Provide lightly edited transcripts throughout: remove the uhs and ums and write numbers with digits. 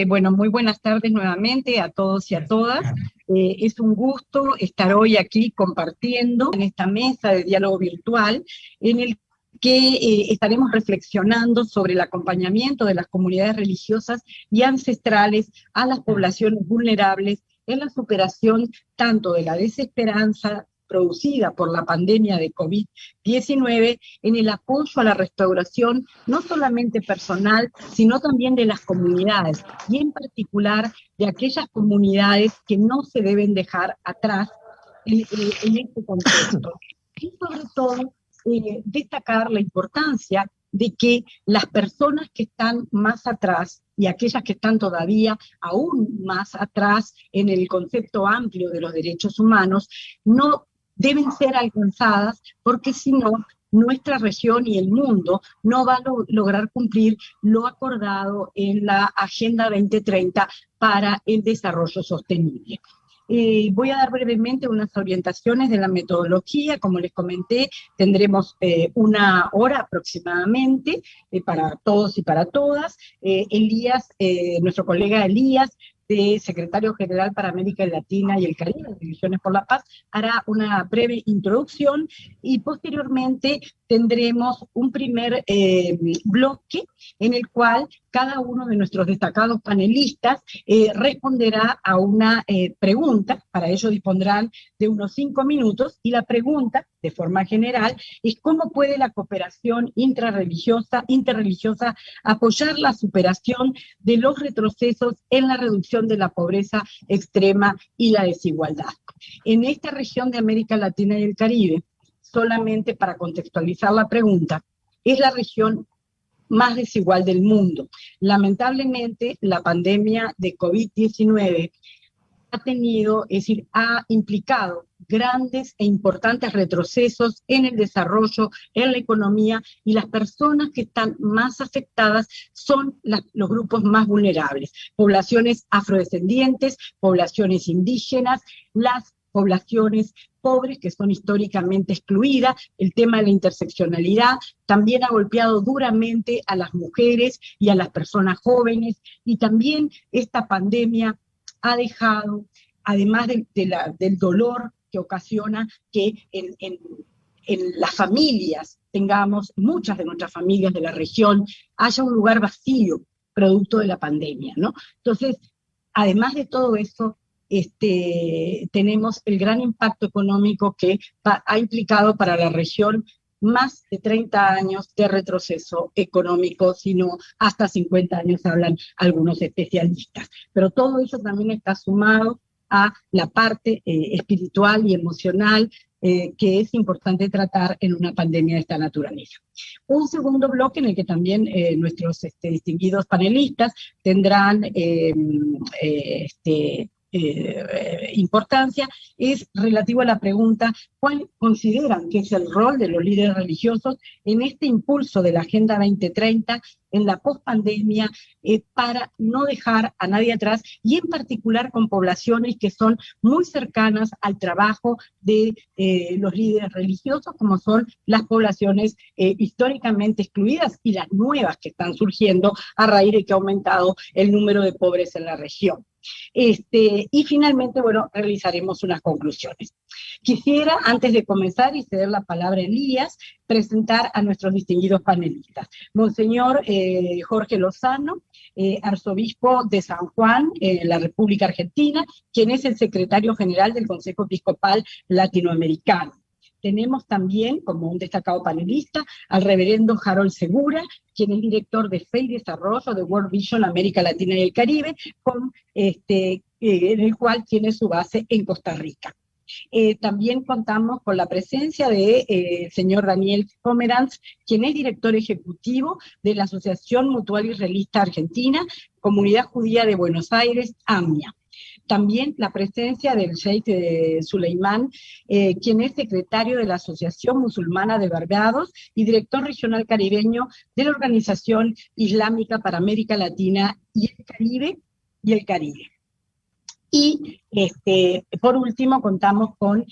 Bueno, muy buenas tardes nuevamente a todos y a todas. Es un gusto estar hoy aquí compartiendo en esta mesa de diálogo virtual en el que estaremos reflexionando sobre el acompañamiento de las comunidades religiosas y ancestrales a las poblaciones vulnerables en la superación tanto de la desesperanza producida por la pandemia de COVID-19, en el apoyo a la restauración no solamente personal, sino también de las comunidades, y en particular de aquellas comunidades que no se deben dejar atrás en este contexto. Y sobre todo, destacar la importancia de que las personas que están más atrás y aquellas que están todavía aún más atrás en el concepto amplio de los derechos humanos, no deben ser alcanzadas, porque si no, nuestra región y el mundo no va a lograr cumplir lo acordado en la Agenda 2030 para el desarrollo sostenible. Voy a dar brevemente unas orientaciones de la metodología. Como les comenté, tendremos una hora aproximadamente para todos y para todas. Elías, nuestro colega Elías, secretario general para América Latina y el Caribe, de Divisiones por la Paz, hará una breve introducción y posteriormente tendremos un primer bloque en el cual cada uno de nuestros destacados panelistas responderá a una pregunta. Para ello dispondrán de unos 5 minutos, y la pregunta, de forma general, es cómo puede la cooperación interreligiosa apoyar la superación de los retrocesos en la reducción de la pobreza extrema y la desigualdad. En esta región de América Latina y el Caribe, solamente para contextualizar la pregunta, es la región más desigual del mundo. Lamentablemente, la pandemia de COVID-19 ha implicado grandes e importantes retrocesos en el desarrollo, en la economía, y las personas que están más afectadas son los grupos más vulnerables: poblaciones afrodescendientes, poblaciones indígenas, las poblaciones pobres que son históricamente excluidas. El tema de la interseccionalidad también ha golpeado duramente a las mujeres y a las personas jóvenes, y también esta pandemia ha dejado, además del dolor que ocasiona que en las familias tengamos, muchas de nuestras familias de la región, haya un lugar vacío producto de la pandemia, ¿no? Entonces, además de todo eso, tenemos el gran impacto económico que ha implicado para la región más de 30 años de retroceso económico, sino hasta 50 años hablan algunos especialistas. Pero todo eso también está sumado a la parte espiritual y emocional que es importante tratar en una pandemia de esta naturaleza. Un segundo bloque en el que también nuestros distinguidos panelistas tendrán importancia, es relativo a la pregunta: ¿cuál consideran que es el rol de los líderes religiosos en este impulso de la Agenda 2030 en la pospandemia, para no dejar a nadie atrás, y en particular con poblaciones que son muy cercanas al trabajo de los líderes religiosos, como son las poblaciones históricamente excluidas y las nuevas que están surgiendo a raíz de que ha aumentado el número de pobres en la región? Y finalmente, bueno, realizaremos unas conclusiones. Quisiera, antes de comenzar y ceder la palabra a Elías, presentar a nuestros distinguidos panelistas. Monseñor Jorge Lozano, arzobispo de San Juan, en la República Argentina, quien es el secretario general del Consejo Episcopal Latinoamericano. Tenemos también, como un destacado panelista, al reverendo Harold Segura, quien es director de Fe y Desarrollo de World Vision América Latina y el Caribe, en el cual tiene su base en Costa Rica. También contamos con la presencia de señor Daniel Pomeranz, quien es director ejecutivo de la Asociación Mutual Israelita Argentina, Comunidad Judía de Buenos Aires, AMIA. También la presencia del Sheikh Suleimán, quien es secretario de la Asociación Musulmana de Barbados y director regional caribeño de la Organización Islámica para América Latina y el Caribe. Y por último contamos con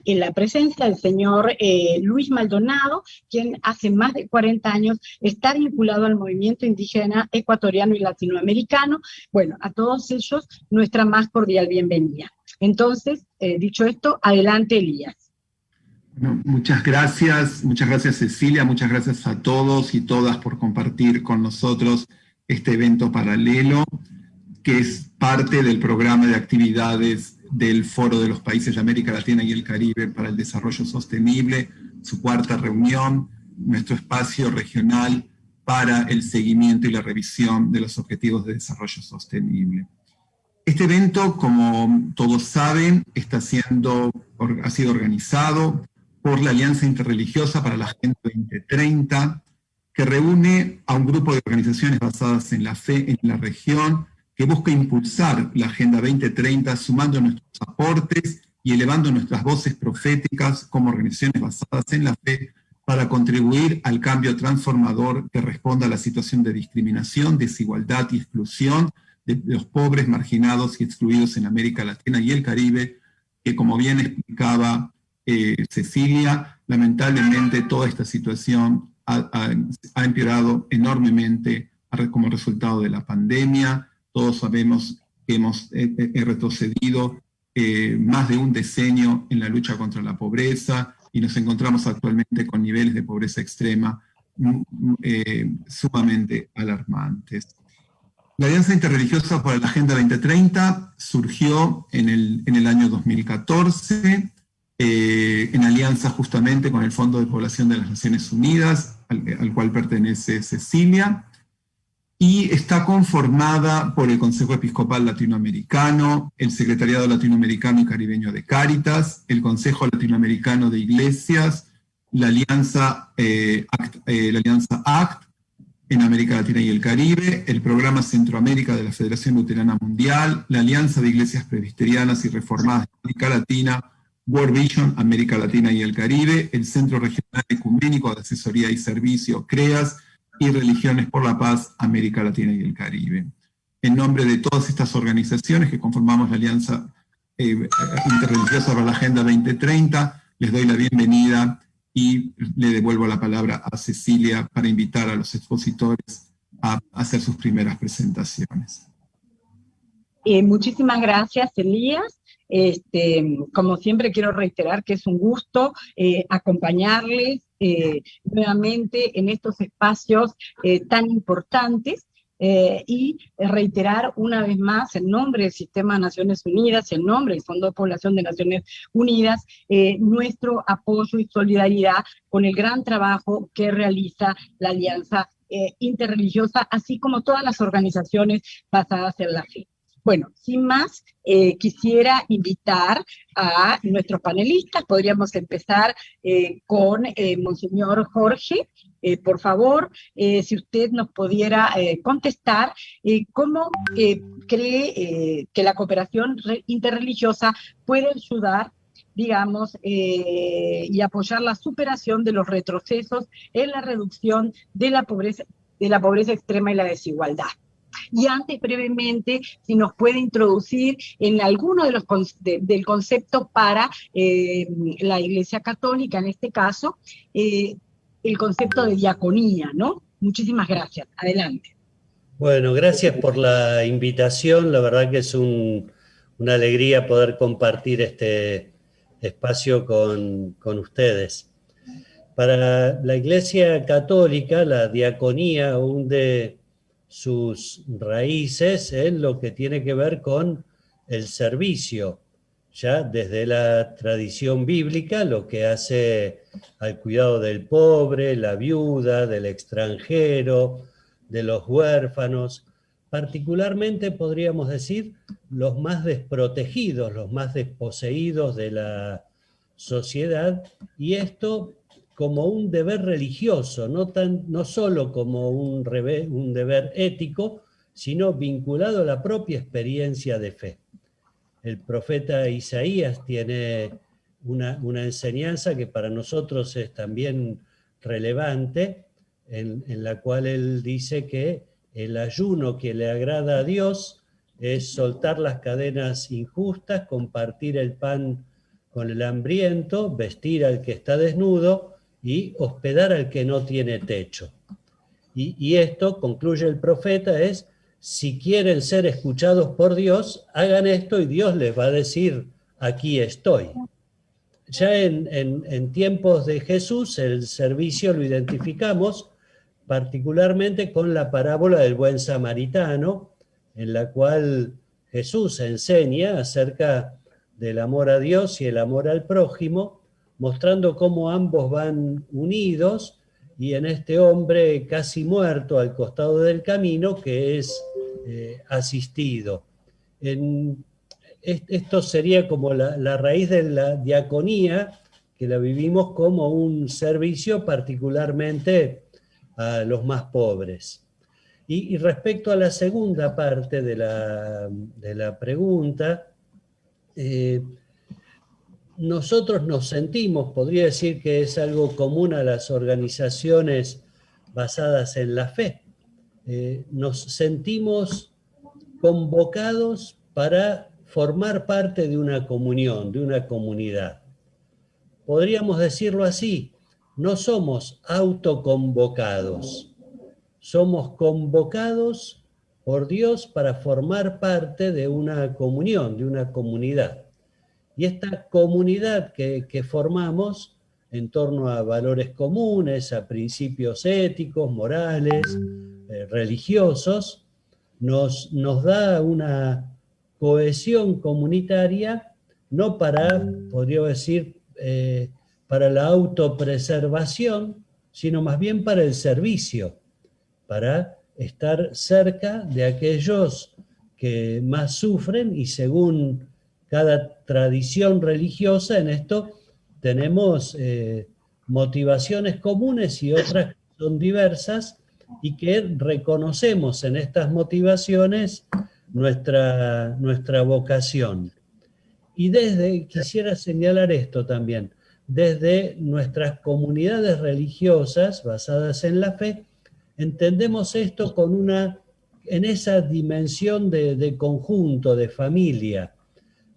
la presencia del señor Luis Maldonado, quien hace más de 40 años está vinculado al movimiento indígena ecuatoriano y latinoamericano. Bueno, a todos ellos nuestra más cordial bienvenida. Entonces, dicho esto, adelante, Elías. Bueno, muchas gracias Cecilia, muchas gracias a todos y todas por compartir con nosotros este evento paralelo, que es parte del programa de actividades del Foro de los Países de América Latina y el Caribe para el Desarrollo Sostenible, su cuarta reunión, nuestro espacio regional para el seguimiento y la revisión de los Objetivos de Desarrollo Sostenible. Este evento, como todos saben, ha sido organizado por la Alianza Interreligiosa para la Agenda 2030, que reúne a un grupo de organizaciones basadas en la fe en la región, que busca impulsar la Agenda 2030 sumando nuestros aportes y elevando nuestras voces proféticas como organizaciones basadas en la fe para contribuir al cambio transformador que responda a la situación de discriminación, desigualdad y exclusión de los pobres, marginados y excluidos en América Latina y el Caribe, que como bien explicaba Cecilia, lamentablemente toda esta situación ha empeorado enormemente como resultado de la pandemia. Todos sabemos que hemos retrocedido más de un decenio en la lucha contra la pobreza y nos encontramos actualmente con niveles de pobreza extrema sumamente alarmantes. La Alianza Interreligiosa para la Agenda 2030 surgió en el año 2014, en alianza justamente con el Fondo de Población de las Naciones Unidas, al cual pertenece Cecilia, y está conformada por el Consejo Episcopal Latinoamericano, el Secretariado Latinoamericano y Caribeño de Cáritas, el Consejo Latinoamericano de Iglesias, la Alianza ACT en América Latina y el Caribe, el Programa Centroamérica de la Federación Luterana Mundial, la Alianza de Iglesias Presbiterianas y Reformadas de América Latina, World Vision, América Latina y el Caribe, el Centro Regional Ecuménico de Asesoría y Servicio, CREAS, y Religiones por la Paz, América Latina y el Caribe. En nombre de todas estas organizaciones que conformamos la Alianza Interreligiosa para la Agenda 2030, les doy la bienvenida y le devuelvo la palabra a Cecilia para invitar a los expositores a hacer sus primeras presentaciones. Muchísimas gracias, Elías. Como siempre quiero reiterar que es un gusto acompañarles nuevamente en estos espacios tan importantes y reiterar una vez más en nombre del Sistema de Naciones Unidas, en nombre del Fondo de Población de Naciones Unidas, nuestro apoyo y solidaridad con el gran trabajo que realiza la Alianza Interreligiosa, así como todas las organizaciones basadas en la fe. Bueno, sin más, quisiera invitar a nuestros panelistas. Podríamos empezar con Monseñor Jorge. Por favor, si usted nos pudiera contestar cómo cree que la cooperación interreligiosa puede ayudar, digamos, y apoyar la superación de los retrocesos en la reducción de la pobreza extrema y la desigualdad. Y antes, brevemente, si nos puede introducir en alguno de los del concepto para la Iglesia Católica, en este caso, el concepto de diaconía, ¿no? Muchísimas gracias. Adelante. Bueno, gracias por la invitación. La verdad que es una alegría poder compartir este espacio con ustedes. Para la Iglesia Católica, la diaconía hunde sus raíces en lo que tiene que ver con el servicio, ya desde la tradición bíblica, lo que hace al cuidado del pobre, la viuda, del extranjero, de los huérfanos, particularmente podríamos decir los más desprotegidos, los más desposeídos de la sociedad, y esto como un deber religioso, no solo como un deber ético, sino vinculado a la propia experiencia de fe. El profeta Isaías tiene una enseñanza que para nosotros es también relevante, en la cual él dice que el ayuno que le agrada a Dios es soltar las cadenas injustas, compartir el pan con el hambriento, vestir al que está desnudo y hospedar al que no tiene techo. Y esto, concluye el profeta, es: si quieren ser escuchados por Dios, hagan esto y Dios les va a decir: aquí estoy. Ya en tiempos de Jesús el servicio lo identificamos particularmente con la parábola del buen samaritano, en la cual Jesús enseña acerca del amor a Dios y el amor al prójimo, mostrando cómo ambos van unidos, y en este hombre casi muerto al costado del camino que es asistido. Esto sería como la raíz de la diaconía, que la vivimos como un servicio particularmente a los más pobres. Y respecto a la segunda parte de la pregunta, nosotros nos sentimos, podría decir que es algo común a las organizaciones basadas en la fe, nos sentimos convocados para formar parte de una comunión, de una comunidad. Podríamos decirlo así: no somos autoconvocados, somos convocados por Dios para formar parte de una comunión, de una comunidad. Y esta comunidad que formamos en torno a valores comunes, a principios éticos, morales, religiosos, nos da una cohesión comunitaria, no para, podría decir, para la autopreservación, sino más bien para el servicio, para estar cerca de aquellos que más sufren, y según cada tradición religiosa en esto tenemos motivaciones comunes y otras que son diversas, y que reconocemos en estas motivaciones nuestra vocación. Y quisiera señalar esto también, desde nuestras comunidades religiosas basadas en la fe, entendemos esto en esa dimensión de conjunto, de familia.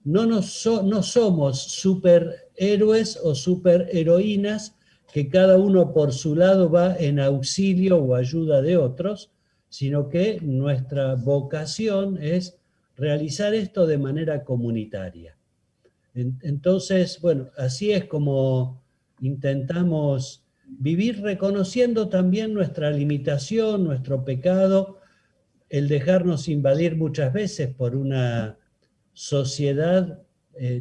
No somos superhéroes o superheroínas que cada uno por su lado va en auxilio o ayuda de otros, sino que nuestra vocación es realizar esto de manera comunitaria. Entonces, bueno, así es como intentamos vivir, reconociendo también nuestra limitación, nuestro pecado, el dejarnos invadir muchas veces por una sociedad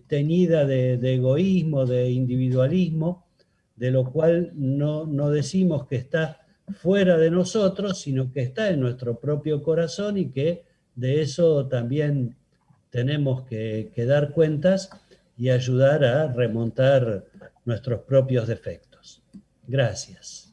teñida de egoísmo, de individualismo, de lo cual no decimos que está fuera de nosotros, sino que está en nuestro propio corazón, y que de eso también tenemos que dar cuentas y ayudar a remontar nuestros propios defectos. Gracias.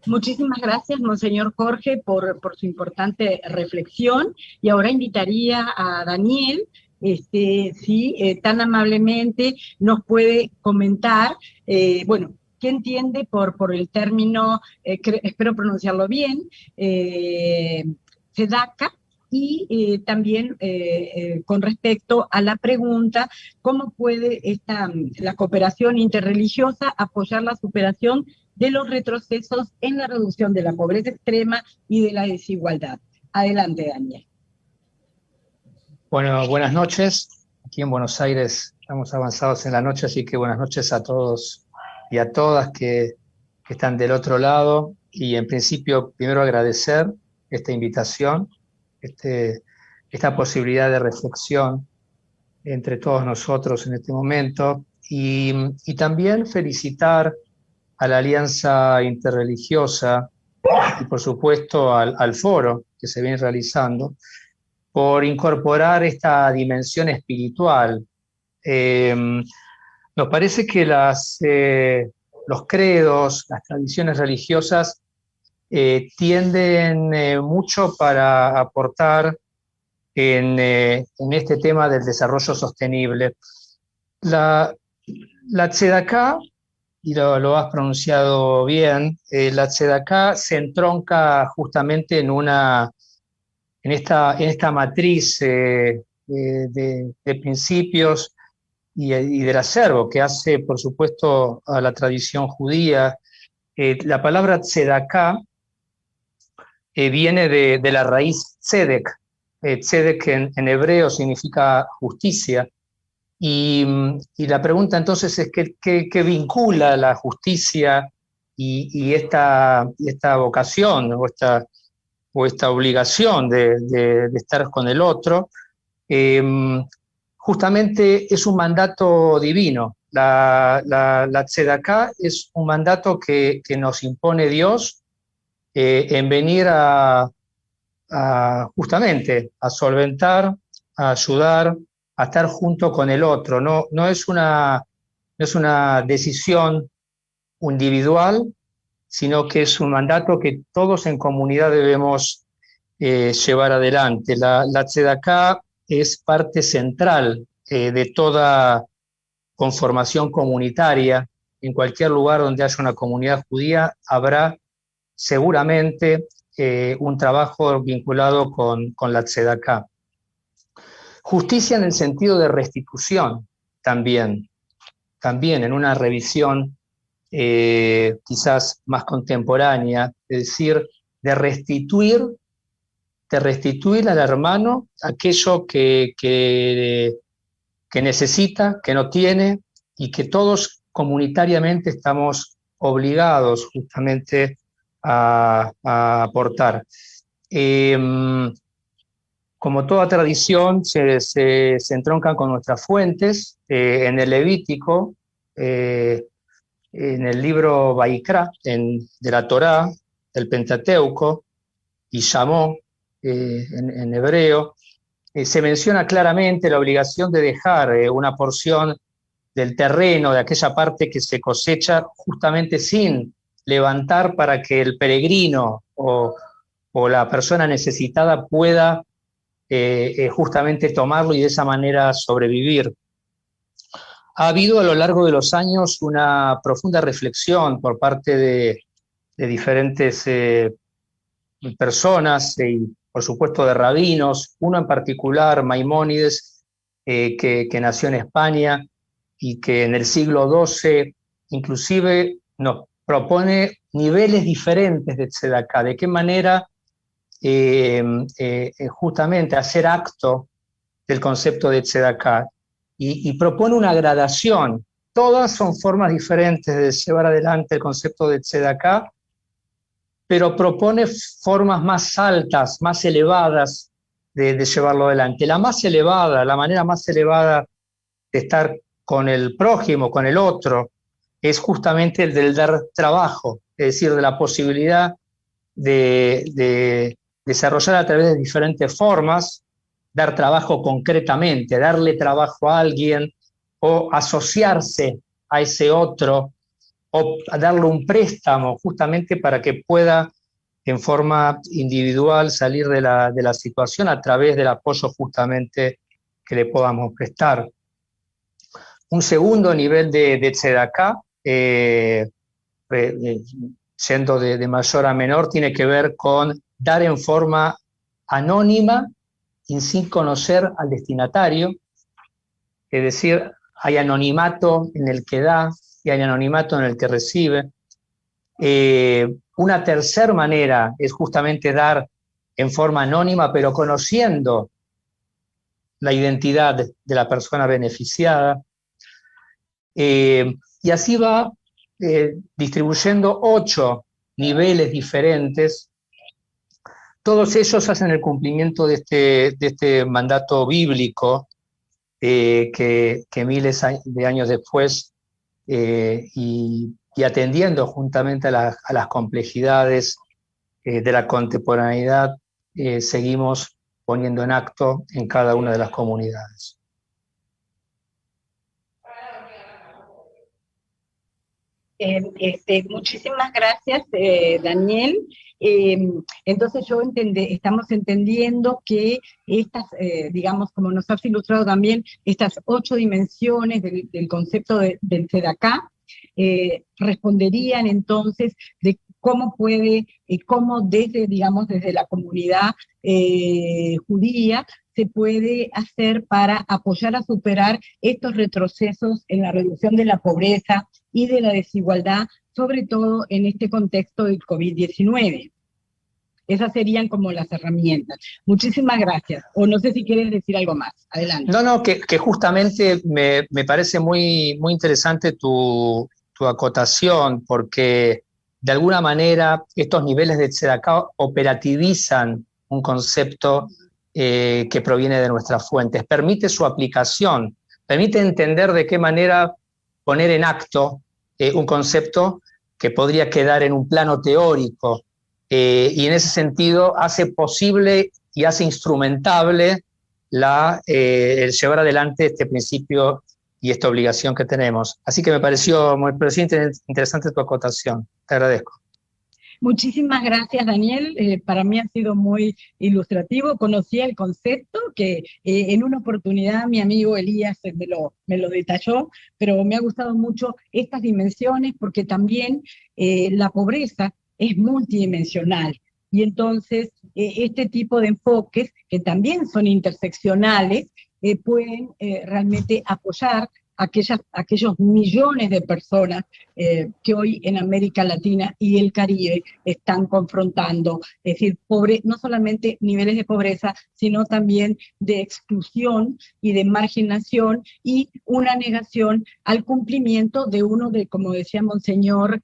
Muchísimas gracias, Monseñor Jorge, por su importante reflexión. Y ahora invitaría a Daniel, si tan amablemente nos puede comentar, bueno, ¿qué entiende por el término, espero pronunciarlo bien, tzedaka? Y también con respecto a la pregunta, ¿cómo puede la cooperación interreligiosa apoyar la superación de los retrocesos en la reducción de la pobreza extrema y de la desigualdad? Adelante, Daniel. Bueno, buenas noches. Aquí en Buenos Aires estamos avanzados en la noche, así que buenas noches a todos y a todas que están del otro lado. Y en principio, primero agradecer esta invitación, esta posibilidad de reflexión entre todos nosotros en este momento, y también felicitar a la Alianza Interreligiosa y por supuesto al foro que se viene realizando por incorporar esta dimensión espiritual. Nos parece que los credos, las tradiciones religiosas tienden mucho para aportar en este tema del desarrollo sostenible. La tzedaká, y lo has pronunciado bien, la tzedaká se entronca justamente en una en esta matriz de principios y del acervo que hace, por supuesto, a la tradición judía. La palabra tzedaká viene de la raíz tzedek. Tzedek en hebreo significa justicia. Y la pregunta entonces es ¿qué vincula la justicia y esta vocación o esta obligación de estar con el otro? Justamente es un mandato divino. La tzedaká es un mandato que nos impone Dios en venir justamente a solventar, a ayudar, a estar junto con el otro. No es una decisión individual, sino que es un mandato que todos en comunidad debemos llevar adelante. La tzedaká es parte central de toda conformación comunitaria. En cualquier lugar donde haya una comunidad judía habrá seguramente un trabajo vinculado con la tzedaká. Justicia en el sentido de restitución también en una revisión quizás más contemporánea, es decir, de restituir al hermano aquello que necesita, que no tiene, y que todos comunitariamente estamos obligados justamente a aportar. Como toda tradición, se entroncan con nuestras fuentes. En el Levítico, en el libro Vaikra, de la Torá, del Pentateuco, y Shamó, en hebreo, se menciona claramente la obligación de dejar una porción del terreno, de aquella parte que se cosecha, justamente sin levantar para que el peregrino o la persona necesitada pueda justamente tomarlo y de esa manera sobrevivir. Ha habido a lo largo de los años una profunda reflexión por parte de diferentes personas y por supuesto de rabinos, uno en particular, Maimónides, que nació en España y que en el siglo XII inclusive nos propone niveles diferentes de tzedaká, de qué manera justamente hacer acto del concepto de tzedaká, y propone una gradación. Todas son formas diferentes de llevar adelante el concepto de tzedaká, pero propone formas más altas, más elevadas de llevarlo adelante. La manera más elevada de estar con el prójimo, con el otro, es justamente el del dar trabajo, es decir, de la posibilidad de desarrollar a través de diferentes formas, dar trabajo concretamente, darle trabajo a alguien o asociarse a ese otro o darle un préstamo justamente para que pueda en forma individual salir de la situación a través del apoyo justamente que le podamos prestar. Un segundo nivel de tzedaká, yendo de mayor a menor, tiene que ver con dar en forma anónima y sin conocer al destinatario, es decir, hay anonimato en el que da y hay anonimato en el que recibe. Una tercera manera es justamente dar en forma anónima, pero conociendo la identidad de la persona beneficiada. Y así va distribuyendo 8 niveles diferentes. Todos ellos hacen el cumplimiento de este mandato bíblico que miles de años después y atendiendo juntamente a las complejidades de la contemporaneidad, seguimos poniendo en acto en cada una de las comunidades. Muchísimas gracias, Daniel. Entonces estamos entendiendo que estas, digamos, como nos has ilustrado también, estas 8 dimensiones del concepto del tzedaká responderían entonces de cómo puede, cómo desde, digamos, desde la comunidad judía se puede hacer para apoyar a superar estos retrocesos en la reducción de la pobreza y de la desigualdad, sobre todo en este contexto del COVID-19. Esas serían como las herramientas. Muchísimas gracias. O no sé si quieres decir algo más. Adelante. No, que justamente me parece muy, muy interesante tu acotación, porque de alguna manera estos niveles de tzedaká operativizan un concepto que proviene de nuestras fuentes, permite su aplicación, permite entender de qué manera poner en acto un concepto que podría quedar en un plano teórico, y en ese sentido hace posible y hace instrumentable el llevar adelante este principio y esta obligación que tenemos. Así que me pareció interesante tu acotación. Te agradezco. Muchísimas gracias, Daniel. Para mí ha sido muy ilustrativo. Conocía el concepto que en una oportunidad mi amigo Elías me lo detalló, pero me ha gustado mucho estas dimensiones porque también la pobreza es multidimensional. Y entonces este tipo de enfoques, que también son interseccionales, pueden realmente apoyar aquellos millones de personas que hoy en América Latina y el Caribe están confrontando, es decir, no solamente niveles de pobreza, sino también de exclusión y de marginación y una negación al cumplimiento de uno de, como decía Monseñor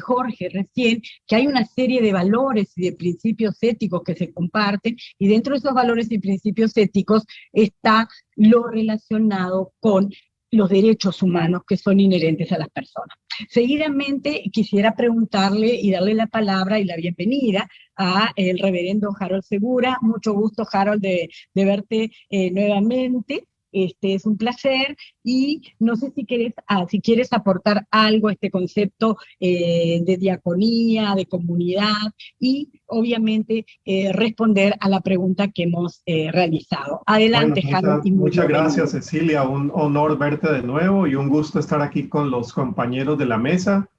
Jorge recién, que hay una serie de valores y de principios éticos que se comparten, y dentro de esos valores y principios éticos está lo relacionado con los derechos humanos que son inherentes a las personas. Seguidamente quisiera preguntarle y darle la palabra y la bienvenida a el reverendo Harold Segura. Mucho gusto, Harold, de verte nuevamente. Es un placer, y no sé si quieres aportar algo a este concepto de diaconía, de comunidad, y obviamente responder a la pregunta que hemos realizado. Adelante, Harold. Muchas gracias, Cecilia. Un honor verte de nuevo y un gusto estar aquí con los compañeros de la mesa.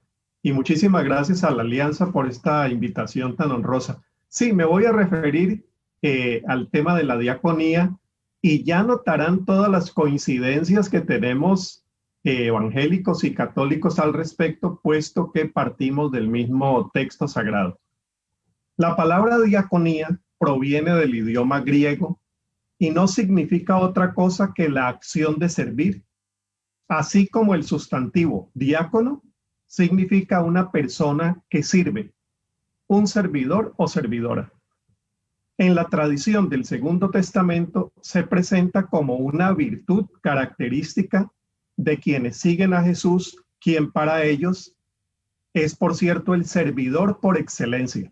Y muchísimas gracias a la Alianza por esta invitación tan honrosa. Sí, me voy a referir al tema de la diaconía. Y ya notarán todas las coincidencias que tenemos evangélicos y católicos al respecto, puesto que partimos del mismo texto sagrado. La palabra diaconía proviene del idioma griego y no significa otra cosa que la acción de servir, así como el sustantivo diácono significa una persona que sirve, un servidor o servidora. En la tradición del Segundo Testamento se presenta como una virtud característica de quienes siguen a Jesús, quien para ellos es, por cierto, el servidor por excelencia.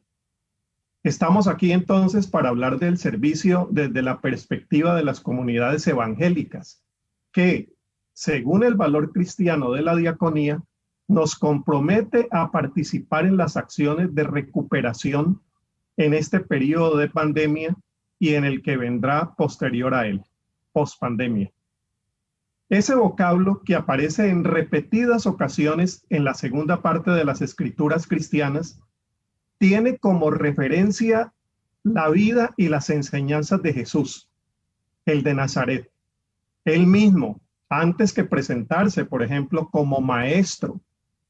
Estamos aquí entonces para hablar del servicio desde la perspectiva de las comunidades evangélicas, que, según el valor cristiano de la diaconía, nos compromete a participar en las acciones de recuperación en este periodo de pandemia y en el que vendrá posterior a él, pospandemia. Ese vocablo, que aparece en repetidas ocasiones en la segunda parte de las escrituras cristianas, tiene como referencia la vida y las enseñanzas de Jesús, el de Nazaret. Él mismo, antes que presentarse, por ejemplo, como maestro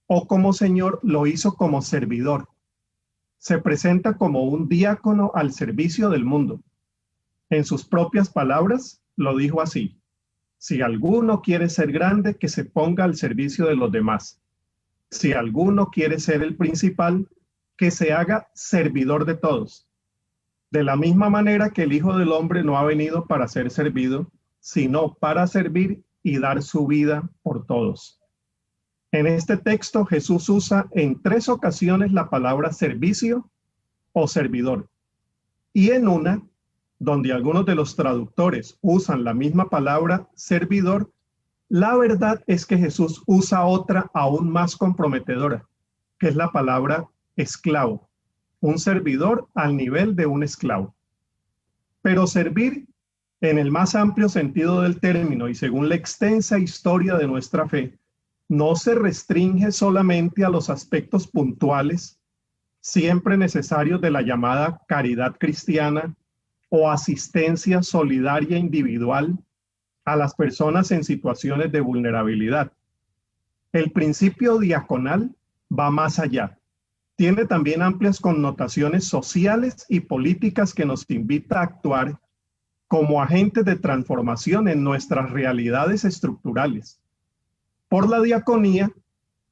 o como señor, lo hizo como servidor. Se presenta como un diácono al servicio del mundo. En sus propias palabras, lo dijo así: si alguno quiere ser grande, que se ponga al servicio de los demás. Si alguno quiere ser el principal, que se haga servidor de todos. De la misma manera que el Hijo del Hombre no ha venido para ser servido, sino para servir y dar su vida por todos. En este texto, Jesús usa en 3 ocasiones la palabra servicio o servidor. Y en una, donde algunos de los traductores usan la misma palabra servidor, la verdad es que Jesús usa otra aún más comprometedora, que es la palabra esclavo. Un servidor al nivel de un esclavo. Pero servir, en el más amplio sentido del término y según la extensa historia de nuestra fe, no se restringe solamente a los aspectos puntuales, siempre necesarios de la llamada caridad cristiana o asistencia solidaria individual a las personas en situaciones de vulnerabilidad. El principio diaconal va más allá. Tiene también amplias connotaciones sociales y políticas que nos invita a actuar como agentes de transformación en nuestras realidades estructurales. Por la diaconía,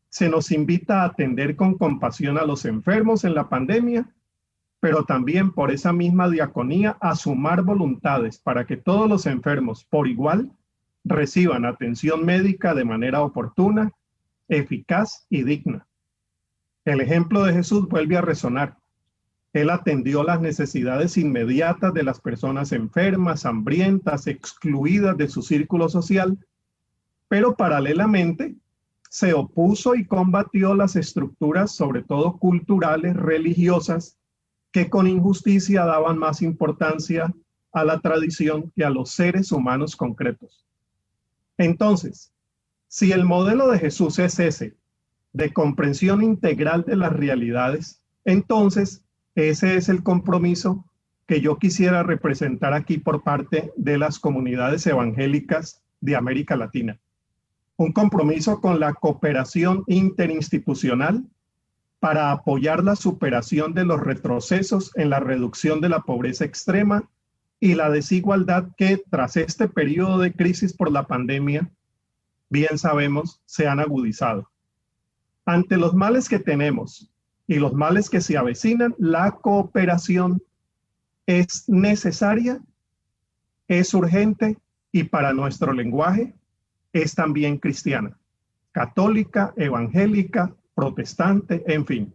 se nos invita a atender con compasión a los enfermos en la pandemia, pero también por esa misma diaconía a sumar voluntades para que todos los enfermos por igual reciban atención médica de manera oportuna, eficaz y digna. El ejemplo de Jesús vuelve a resonar. Él atendió las necesidades inmediatas de las personas enfermas, hambrientas, excluidas de su círculo social, pero paralelamente se opuso y combatió las estructuras, sobre todo culturales, religiosas, que con injusticia daban más importancia a la tradición que a los seres humanos concretos. Entonces, si el modelo de Jesús es ese, de comprensión integral de las realidades, entonces ese es el compromiso que yo quisiera representar aquí por parte de las comunidades evangélicas de América Latina. Un compromiso con la cooperación interinstitucional para apoyar la superación de los retrocesos en la reducción de la pobreza extrema y la desigualdad que tras este periodo de crisis por la pandemia, bien sabemos, se han agudizado. Ante los males que tenemos y los males que se avecinan, la cooperación es necesaria, es urgente y para nuestro lenguaje es también cristiana, católica, evangélica, protestante, en fin.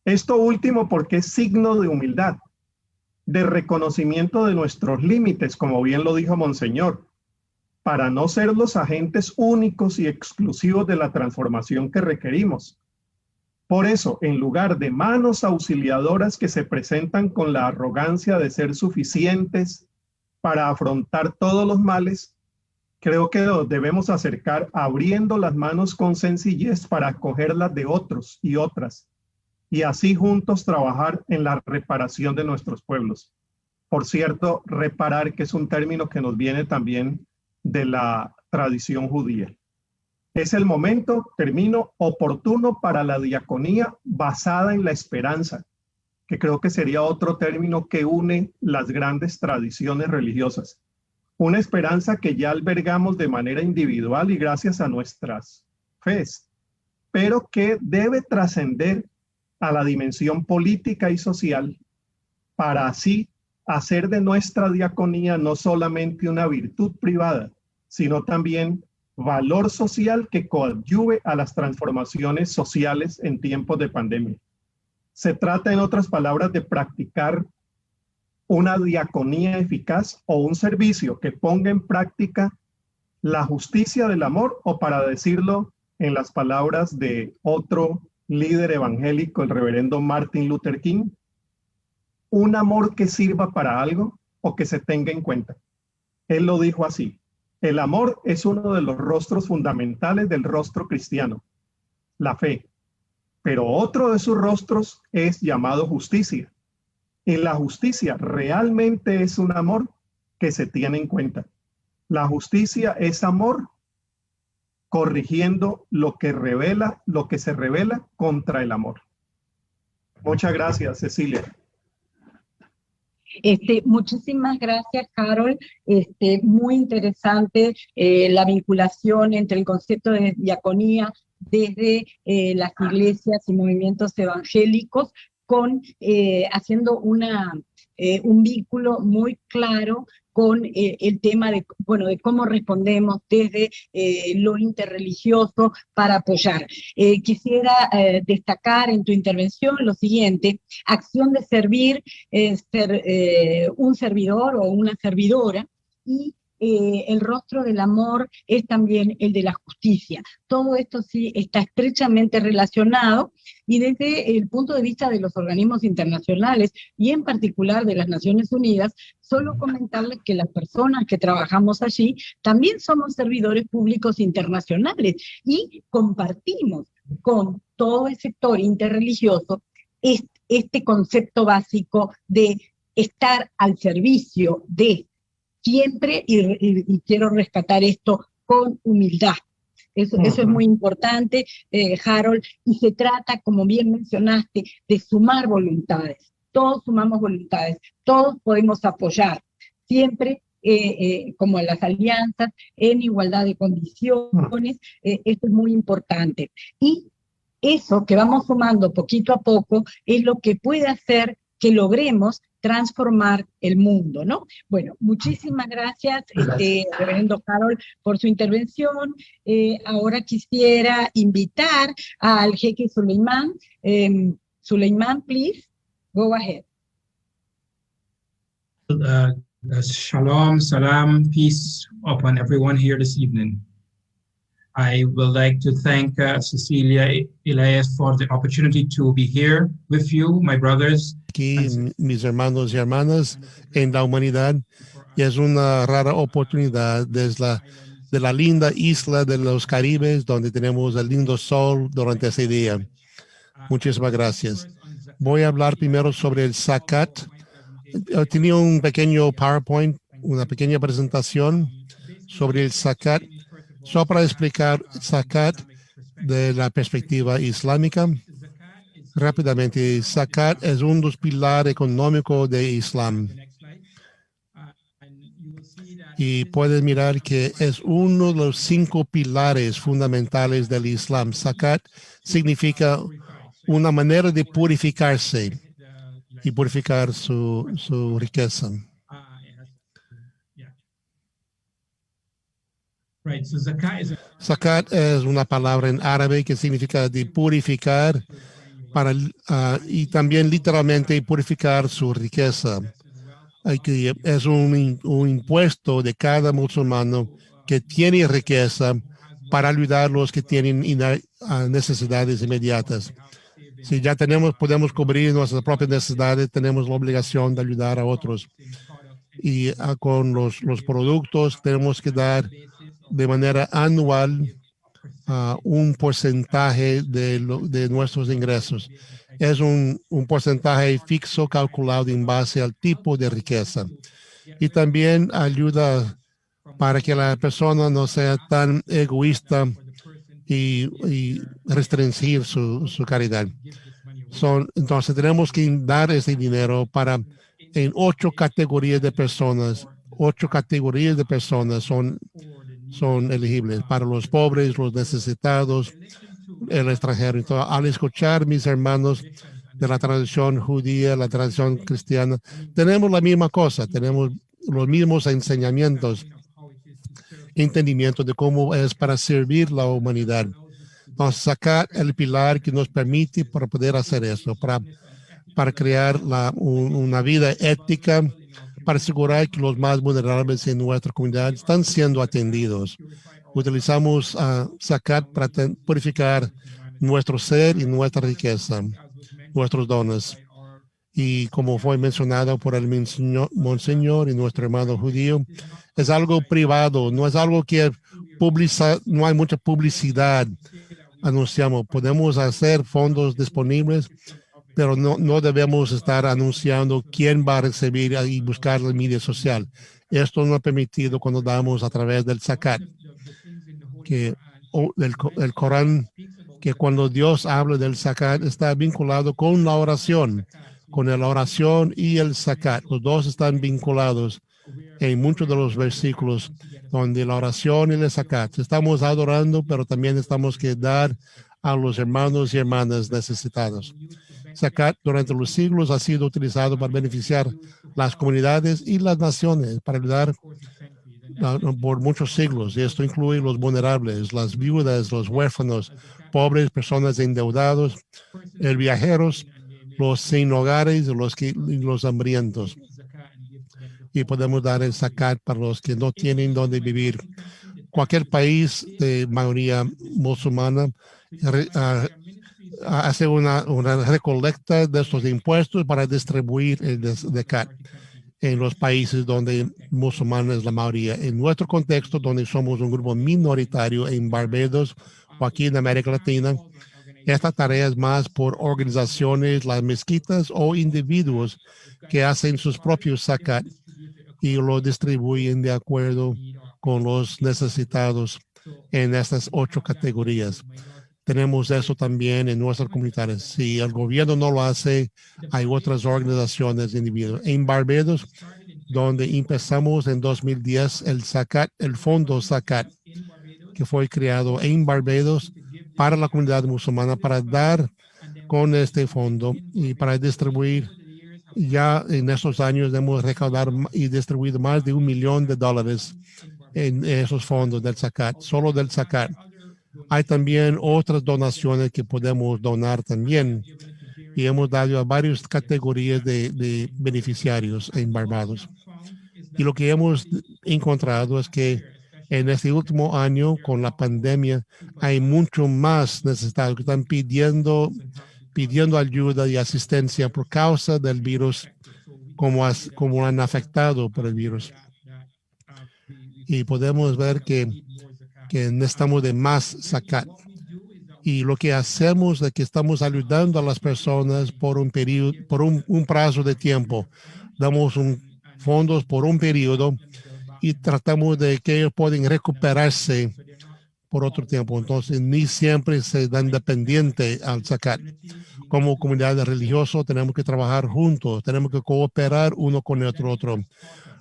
Esto último porque es signo de humildad, de reconocimiento de nuestros límites, como bien lo dijo Monseñor, para no ser los agentes únicos y exclusivos de la transformación que requerimos. Por eso, en lugar de manos auxiliadoras que se presentan con la arrogancia de ser suficientes para afrontar todos los males, creo que nos debemos acercar abriendo las manos con sencillez para acogerlas de otros y otras, y así juntos trabajar en la reparación de nuestros pueblos. Por cierto, reparar, que es un término que nos viene también de la tradición judía. Es el momento, termino, oportuno para la diaconía basada en la esperanza, que creo que sería otro término que une las grandes tradiciones religiosas. Una esperanza que ya albergamos de manera individual y gracias a nuestras fes, pero que debe trascender a la dimensión política y social para así hacer de nuestra diaconía no solamente una virtud privada, sino también valor social que coadyuve a las transformaciones sociales en tiempos de pandemia. Se trata, en otras palabras, de practicar una diaconía eficaz o un servicio que ponga en práctica la justicia del amor, o para decirlo en las palabras de otro líder evangélico, el reverendo Martin Luther King, un amor que sirva para algo o que se tenga en cuenta. Él lo dijo así: el amor es uno de los rostros fundamentales del rostro cristiano, la fe, pero otro de sus rostros es llamado justicia. Y la justicia realmente es un amor que se tiene en cuenta. La justicia es amor corrigiendo lo que se revela contra el amor. Muchas gracias, Cecilia. Muchísimas gracias, Carol. Muy interesante la vinculación entre el concepto de diaconía desde las iglesias y movimientos evangélicos, con haciendo un vínculo muy claro con el tema de cómo respondemos desde lo interreligioso para apoyar. Quisiera destacar en tu intervención lo siguiente: acción de servir, ser un servidor o una servidora, y el rostro del amor es también el de la justicia. Todo esto sí está estrechamente relacionado, y desde el punto de vista de los organismos internacionales y en particular de las Naciones Unidas, solo comentarles que las personas que trabajamos allí también somos servidores públicos internacionales y compartimos con todo el sector interreligioso este concepto básico de estar al servicio de siempre, y quiero rescatar esto, con humildad. Eso es muy importante, Harold, y se trata, como bien mencionaste, de sumar voluntades. Todos sumamos voluntades, todos podemos apoyar, siempre como las alianzas, en igualdad de condiciones. Esto es muy importante. Y eso que vamos sumando poquito a poco es lo que puede hacer que logremos transformar el mundo, ¿no? Bueno, muchísimas gracias, reverendo Harold, por su intervención. Ahora quisiera invitar al jeque Suleimán. Suleimán, please, go ahead. Shalom, salam, peace upon everyone here this evening. I would like to thank Cecilia Elias for the opportunity to be here with you, my brothers. Aquí, mis hermanos y hermanas en la humanidad, y es una rara oportunidad desde la linda isla de los Caribes, donde tenemos el lindo sol durante ese día. Muchísimas gracias. Voy a hablar primero sobre el Zakat. Tenía un pequeño PowerPoint, una pequeña presentación sobre el Zakat, solo para explicar Zakat de la perspectiva islámica. Rápidamente, Zakat es uno de los pilares económicos de Islam. Y puedes mirar que es uno de los 5 pilares fundamentales del Islam. Zakat significa una manera de purificarse y purificar su riqueza. Zakat es una palabra en árabe que significa de purificar y también literalmente purificar su riqueza. Es un impuesto de cada musulmán que tiene riqueza para ayudar a los que tienen necesidades inmediatas. Si ya podemos cubrir nuestras propias necesidades, tenemos la obligación de ayudar a otros. Y con los productos tenemos que dar de manera anual un porcentaje de nuestros ingresos. Es un porcentaje fixo calculado en base al tipo de riqueza. Y también ayuda para que la persona no sea tan egoísta y restringir su caridad. Entonces tenemos que dar ese dinero en 8 categorías de personas. 8 categorías de personas son elegibles para los pobres, los necesitados, el extranjero. Entonces, al escuchar mis hermanos de la tradición judía, la tradición cristiana, tenemos la misma cosa, tenemos los mismos enseñamientos, entendimiento de cómo es para servir la humanidad. Entonces, sacar el pilar que nos permite para poder hacer eso, para crear una vida ética, para asegurar que los más vulnerables en nuestra comunidad están siendo atendidos. Utilizamos Zakat para purificar nuestro ser y nuestra riqueza, nuestros dones. Y como fue mencionado por el monseñor y nuestro hermano judío, es algo privado, no es algo que no hay mucha publicidad. Anunciamos, podemos hacer fondos disponibles, pero no debemos estar anunciando quién va a recibir y buscar la media social. Esto no es permitido cuando damos a través del Zakat. El Corán, que cuando Dios habla del Zakat, está vinculado con la oración y el Zakat. Los dos están vinculados en muchos de los versículos donde la oración y el Zakat. Estamos adorando, pero también estamos que dar a los hermanos y hermanas necesitados. Zakat durante los siglos ha sido utilizado para beneficiar las comunidades y las naciones, para ayudar por muchos siglos. Y esto incluye los vulnerables, las viudas, los huérfanos, pobres, personas endeudados, viajeros, los sin hogares y los hambrientos. Y podemos dar el Zakat para los que no tienen dónde vivir. Cualquier país de mayoría musulmana hace una recolecta de estos impuestos para distribuir el Zakat en los países donde musulmanes es la mayoría. En nuestro contexto, donde somos un grupo minoritario en Barbados o aquí en América Latina, Esta tarea es más por organizaciones, las mezquitas o individuos que hacen sus propios zakat y lo distribuyen de acuerdo con los necesitados en estas 8 categorías. Tenemos eso también en nuestras comunidades. Si el gobierno no lo hace, hay otras organizaciones, individuos. En Barbados, donde empezamos en 2010 el zakat, el fondo zakat, que fue creado en Barbados para la comunidad musulmana, para dar con este fondo y para distribuir. Ya en estos años hemos recaudado y distribuido más de $1 millón en esos fondos del zakat, solo del zakat. Hay también otras donaciones que podemos donar también y hemos dado a varias categorías de beneficiarios en Barbados. Y lo que hemos encontrado es que en este último año, con la pandemia, hay mucho más necesitados que están pidiendo ayuda y asistencia por causa del virus, como han afectado por el virus. Y podemos ver que necesitamos de más zakat. Y lo que hacemos es que estamos ayudando a las personas por un periodo, por un plazo de tiempo. Damos fondos por un periodo y tratamos de que ellos puedan recuperarse por otro tiempo. Entonces, ni siempre se dan dependiente al zakat. Como comunidad religiosa tenemos que trabajar juntos, tenemos que cooperar uno con el otro.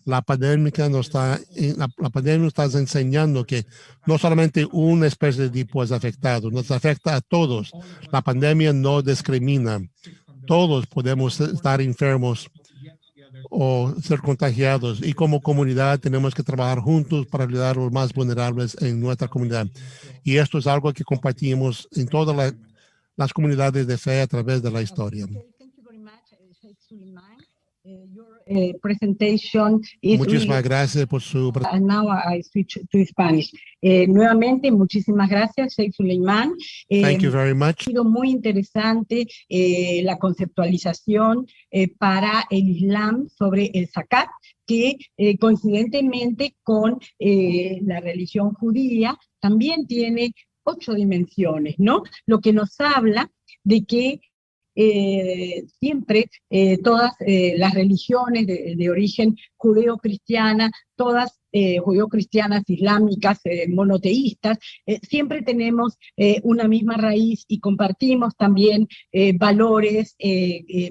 La pandemia nos está enseñando que no solamente una especie de tipo es afectado, nos afecta a todos. La pandemia no discrimina. Todos podemos estar enfermos o ser contagiados y como comunidad tenemos que trabajar juntos para ayudar a los más vulnerables en nuestra comunidad. Y esto es algo que compartimos en todas las comunidades de fe a través de la historia. Presentation is Muchísimas gracias por su presentación. And now I switch to Spanish. Nuevamente, muchísimas gracias, Sheikh Suleiman. Thank you very much. Ha sido muy interesante la conceptualización para el Islam sobre el zakat, que coincidentemente con la religión judía también tiene 8 dimensiones, ¿no? Lo que nos habla de que siempre todas las religiones de origen judeo-cristiana, todas judeo-cristianas, islámicas, monoteístas, siempre tenemos una misma raíz y compartimos también valores y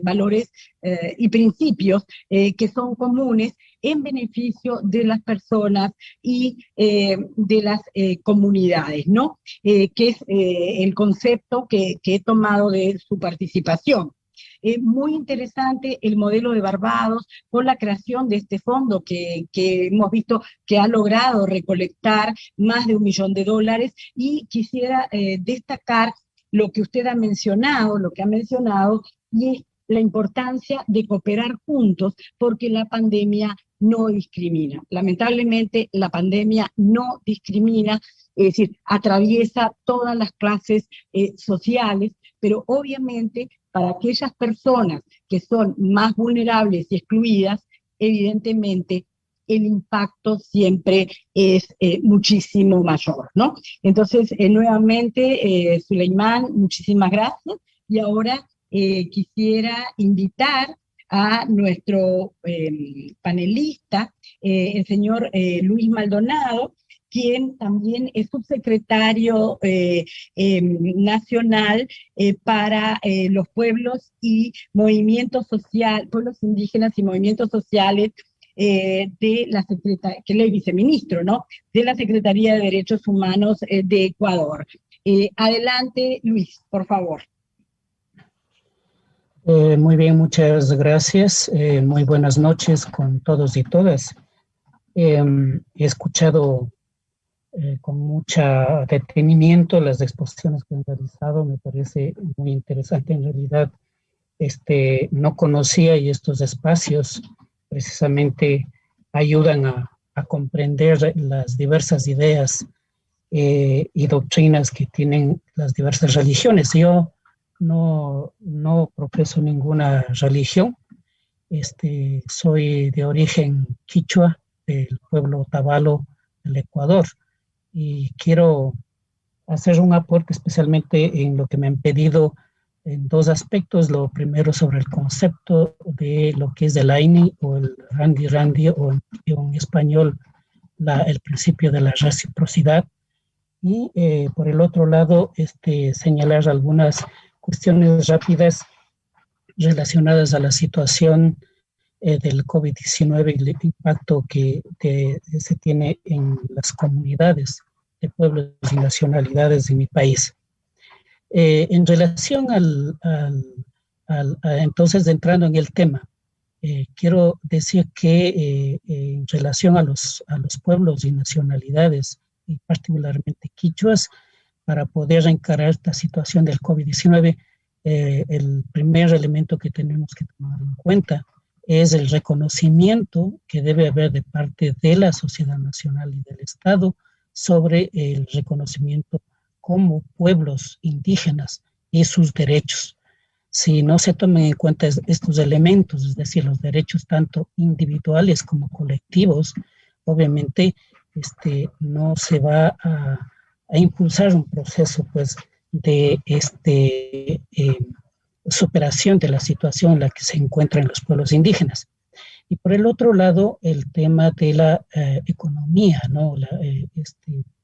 principios que son comunes en beneficio de las personas y de las comunidades, ¿no? Que es el concepto que he tomado de su participación. Muy interesante el modelo de Barbados con la creación de este fondo que hemos visto que ha logrado recolectar más de $1 millón, y quisiera destacar lo que usted ha mencionado, y es la importancia de cooperar juntos porque la pandemia no discrimina. Lamentablemente la pandemia no discrimina, es decir, atraviesa todas las clases sociales, pero obviamente para aquellas personas que son más vulnerables y excluidas, evidentemente el impacto siempre es muchísimo mayor, ¿no? Entonces, nuevamente, Suleiman, muchísimas gracias, y ahora quisiera invitar a nuestro panelista, el señor Luis Maldonado, quien también es subsecretario nacional para los pueblos y movimientos sociales, pueblos indígenas y movimientos sociales de la Secretaría, que él es viceministro, ¿no?, de la Secretaría de Derechos Humanos de Ecuador. Adelante, Luis, por favor. Muy bien, muchas gracias. Muy buenas noches con todos y todas. He escuchado con mucho detenimiento las exposiciones que han realizado. Me parece muy interesante. En realidad, no conocía, y estos espacios precisamente ayudan a comprender las diversas ideas y doctrinas que tienen las diversas religiones. Yo no profeso ninguna religión. Soy de origen quichua, del pueblo Otavalo del Ecuador, y quiero hacer un aporte especialmente en lo que me han pedido en dos aspectos. Lo primero sobre el concepto de lo que es el AINI o el Randi o en español el principio de la reciprocidad. Y por el otro lado, señalar algunas cuestiones rápidas relacionadas a la situación del COVID-19 y el impacto que se tiene en las comunidades de pueblos y nacionalidades de mi país. En relación entonces, entrando en el tema, quiero decir que en relación a los pueblos y nacionalidades, y particularmente quichuas, para poder encarar esta situación del COVID-19, el primer elemento que tenemos que tomar en cuenta es el reconocimiento que debe haber de parte de la sociedad nacional y del Estado sobre el reconocimiento como pueblos indígenas y sus derechos. Si no se toman en cuenta estos elementos, es decir, los derechos tanto individuales como colectivos, obviamente no se va a impulsar un proceso pues, de superación de la situación en la que se encuentran los pueblos indígenas. Y por el otro lado, el tema de la economía, ¿no?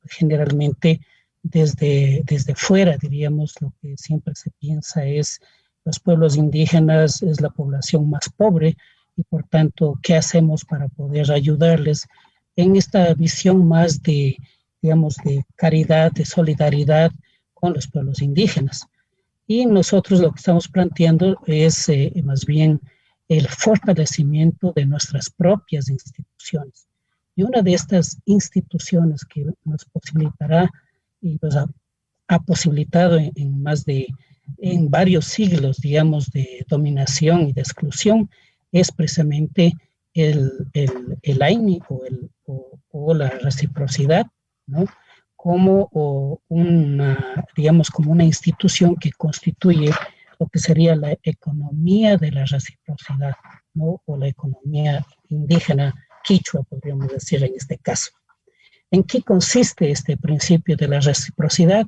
Generalmente desde fuera, diríamos, lo que siempre se piensa es los pueblos indígenas es la población más pobre y por tanto, ¿qué hacemos para poder ayudarles en esta visión más de, digamos, de caridad, de solidaridad con los pueblos indígenas? Y nosotros lo que estamos planteando es más bien el fortalecimiento de nuestras propias instituciones. Y una de estas instituciones que nos posibilitará y pues ha posibilitado en varios siglos, digamos, de dominación y de exclusión, es precisamente el AINI o la reciprocidad, ¿no? Como como una institución que constituye lo que sería la economía de la reciprocidad, ¿no? O la economía indígena quichua, podríamos decir en este caso. ¿En qué consiste este principio de la reciprocidad?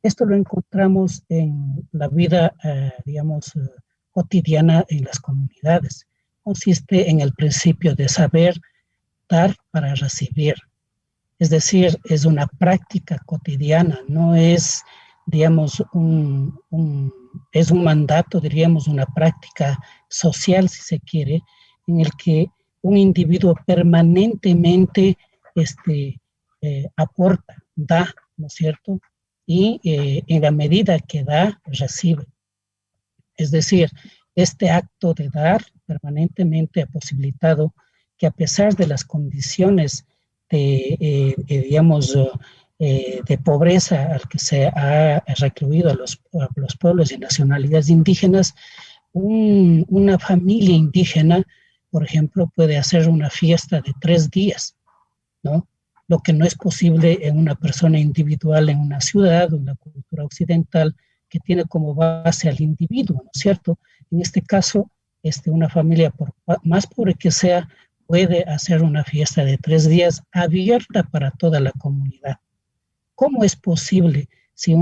Esto lo encontramos en la vida, cotidiana en las comunidades. Consiste en el principio de saber dar para recibir. Es decir, es una práctica cotidiana, no es, digamos, es un mandato, diríamos, una práctica social, si se quiere, en el que un individuo permanentemente aporta, da, ¿no es cierto? Y en la medida que da, recibe. Es decir, este acto de dar permanentemente ha posibilitado que a pesar de las condiciones de pobreza al que se ha recluido a los pueblos y nacionalidades indígenas, una familia indígena, por ejemplo, puede hacer una fiesta de 3 días, ¿no? Lo que no es posible en una persona individual en una ciudad o en la cultura occidental que tiene como base al individuo, ¿no es cierto? En este caso, una familia, por más pobre que sea, puede hacer una fiesta de 3 días abierta para toda la comunidad. ¿Cómo es posible si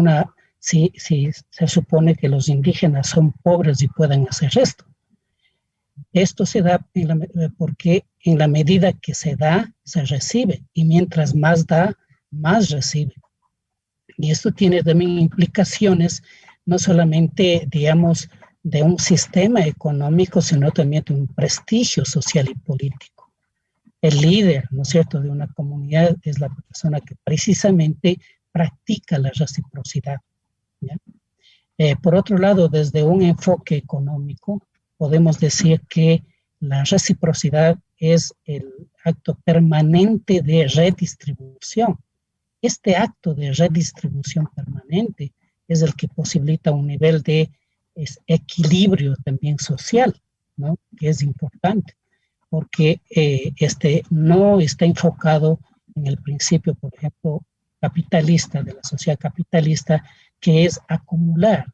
se supone que los indígenas son pobres y pueden hacer esto? Esto se da porque en la medida que se da, se recibe, y mientras más da, más recibe. Y esto tiene también implicaciones, no solamente, digamos, de un sistema económico, sino también de un prestigio social y político. El líder, ¿no es cierto?, de una comunidad es la persona que precisamente practica la reciprocidad, ¿ya? Por otro lado, desde un enfoque económico, podemos decir que la reciprocidad es el acto permanente de redistribución. Este acto de redistribución permanente es el que posibilita un nivel de equilibrio también social, ¿no? Que es importante, porque no está enfocado en el principio, por ejemplo, capitalista, de la sociedad capitalista, que es acumular,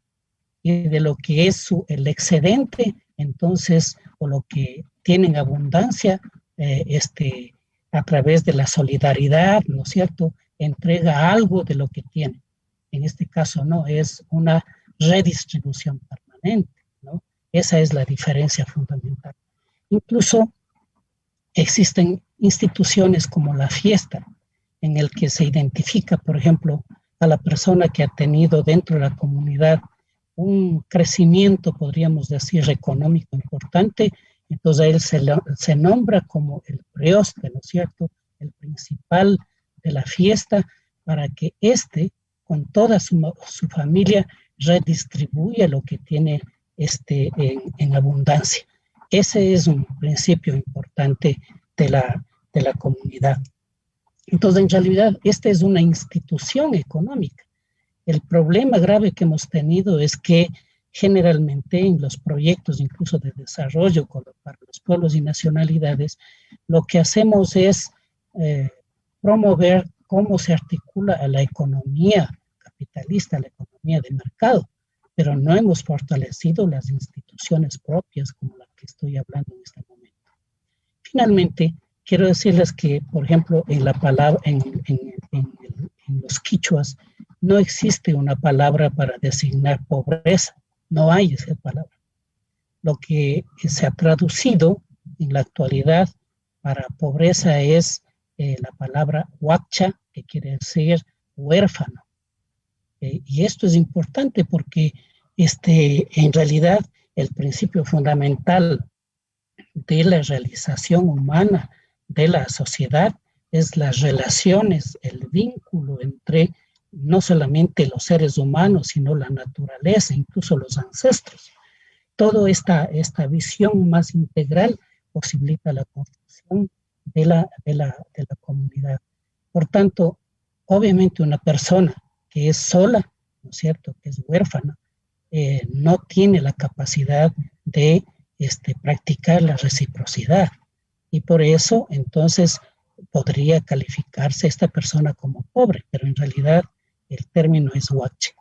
y de lo que es el excedente, entonces, o lo que tienen abundancia, a través de la solidaridad, ¿no es cierto?, entrega algo de lo que tiene. en este caso no, es una redistribución permanente, ¿no? Esa es la diferencia fundamental. Incluso existen instituciones como la fiesta, en el que se identifica, por ejemplo, a la persona que ha tenido dentro de la comunidad un crecimiento, podríamos decir, económico importante, entonces a él se nombra como el prioste, ¿no es cierto?, el principal de la fiesta, para que éste, con toda su familia, redistribuya lo que tiene en abundancia. Ese es un principio importante de la comunidad. Entonces, en realidad, esta es una institución económica. El problema grave que hemos tenido es que generalmente en los proyectos incluso de desarrollo para los pueblos y nacionalidades, lo que hacemos es promover cómo se articula a la economía capitalista, a la economía de mercado, pero no hemos fortalecido las instituciones propias como la que estoy hablando en este momento. Finalmente, quiero decirles que, por ejemplo, en los quichuas no existe una palabra para designar pobreza, no hay esa palabra. Lo que se ha traducido en la actualidad para pobreza es la palabra huacha, que quiere decir huérfano. Y esto es importante porque en realidad el principio fundamental de la realización humana de la sociedad es las relaciones, el vínculo entre no solamente los seres humanos, sino la naturaleza, incluso los ancestros. Toda esta visión más integral posibilita la construcción de la comunidad. Por tanto, obviamente una persona que es sola, ¿no es cierto?, que es huérfana, no tiene la capacidad de practicar la reciprocidad. Y por eso, entonces, podría calificarse esta persona como pobre, pero en realidad el término es huache.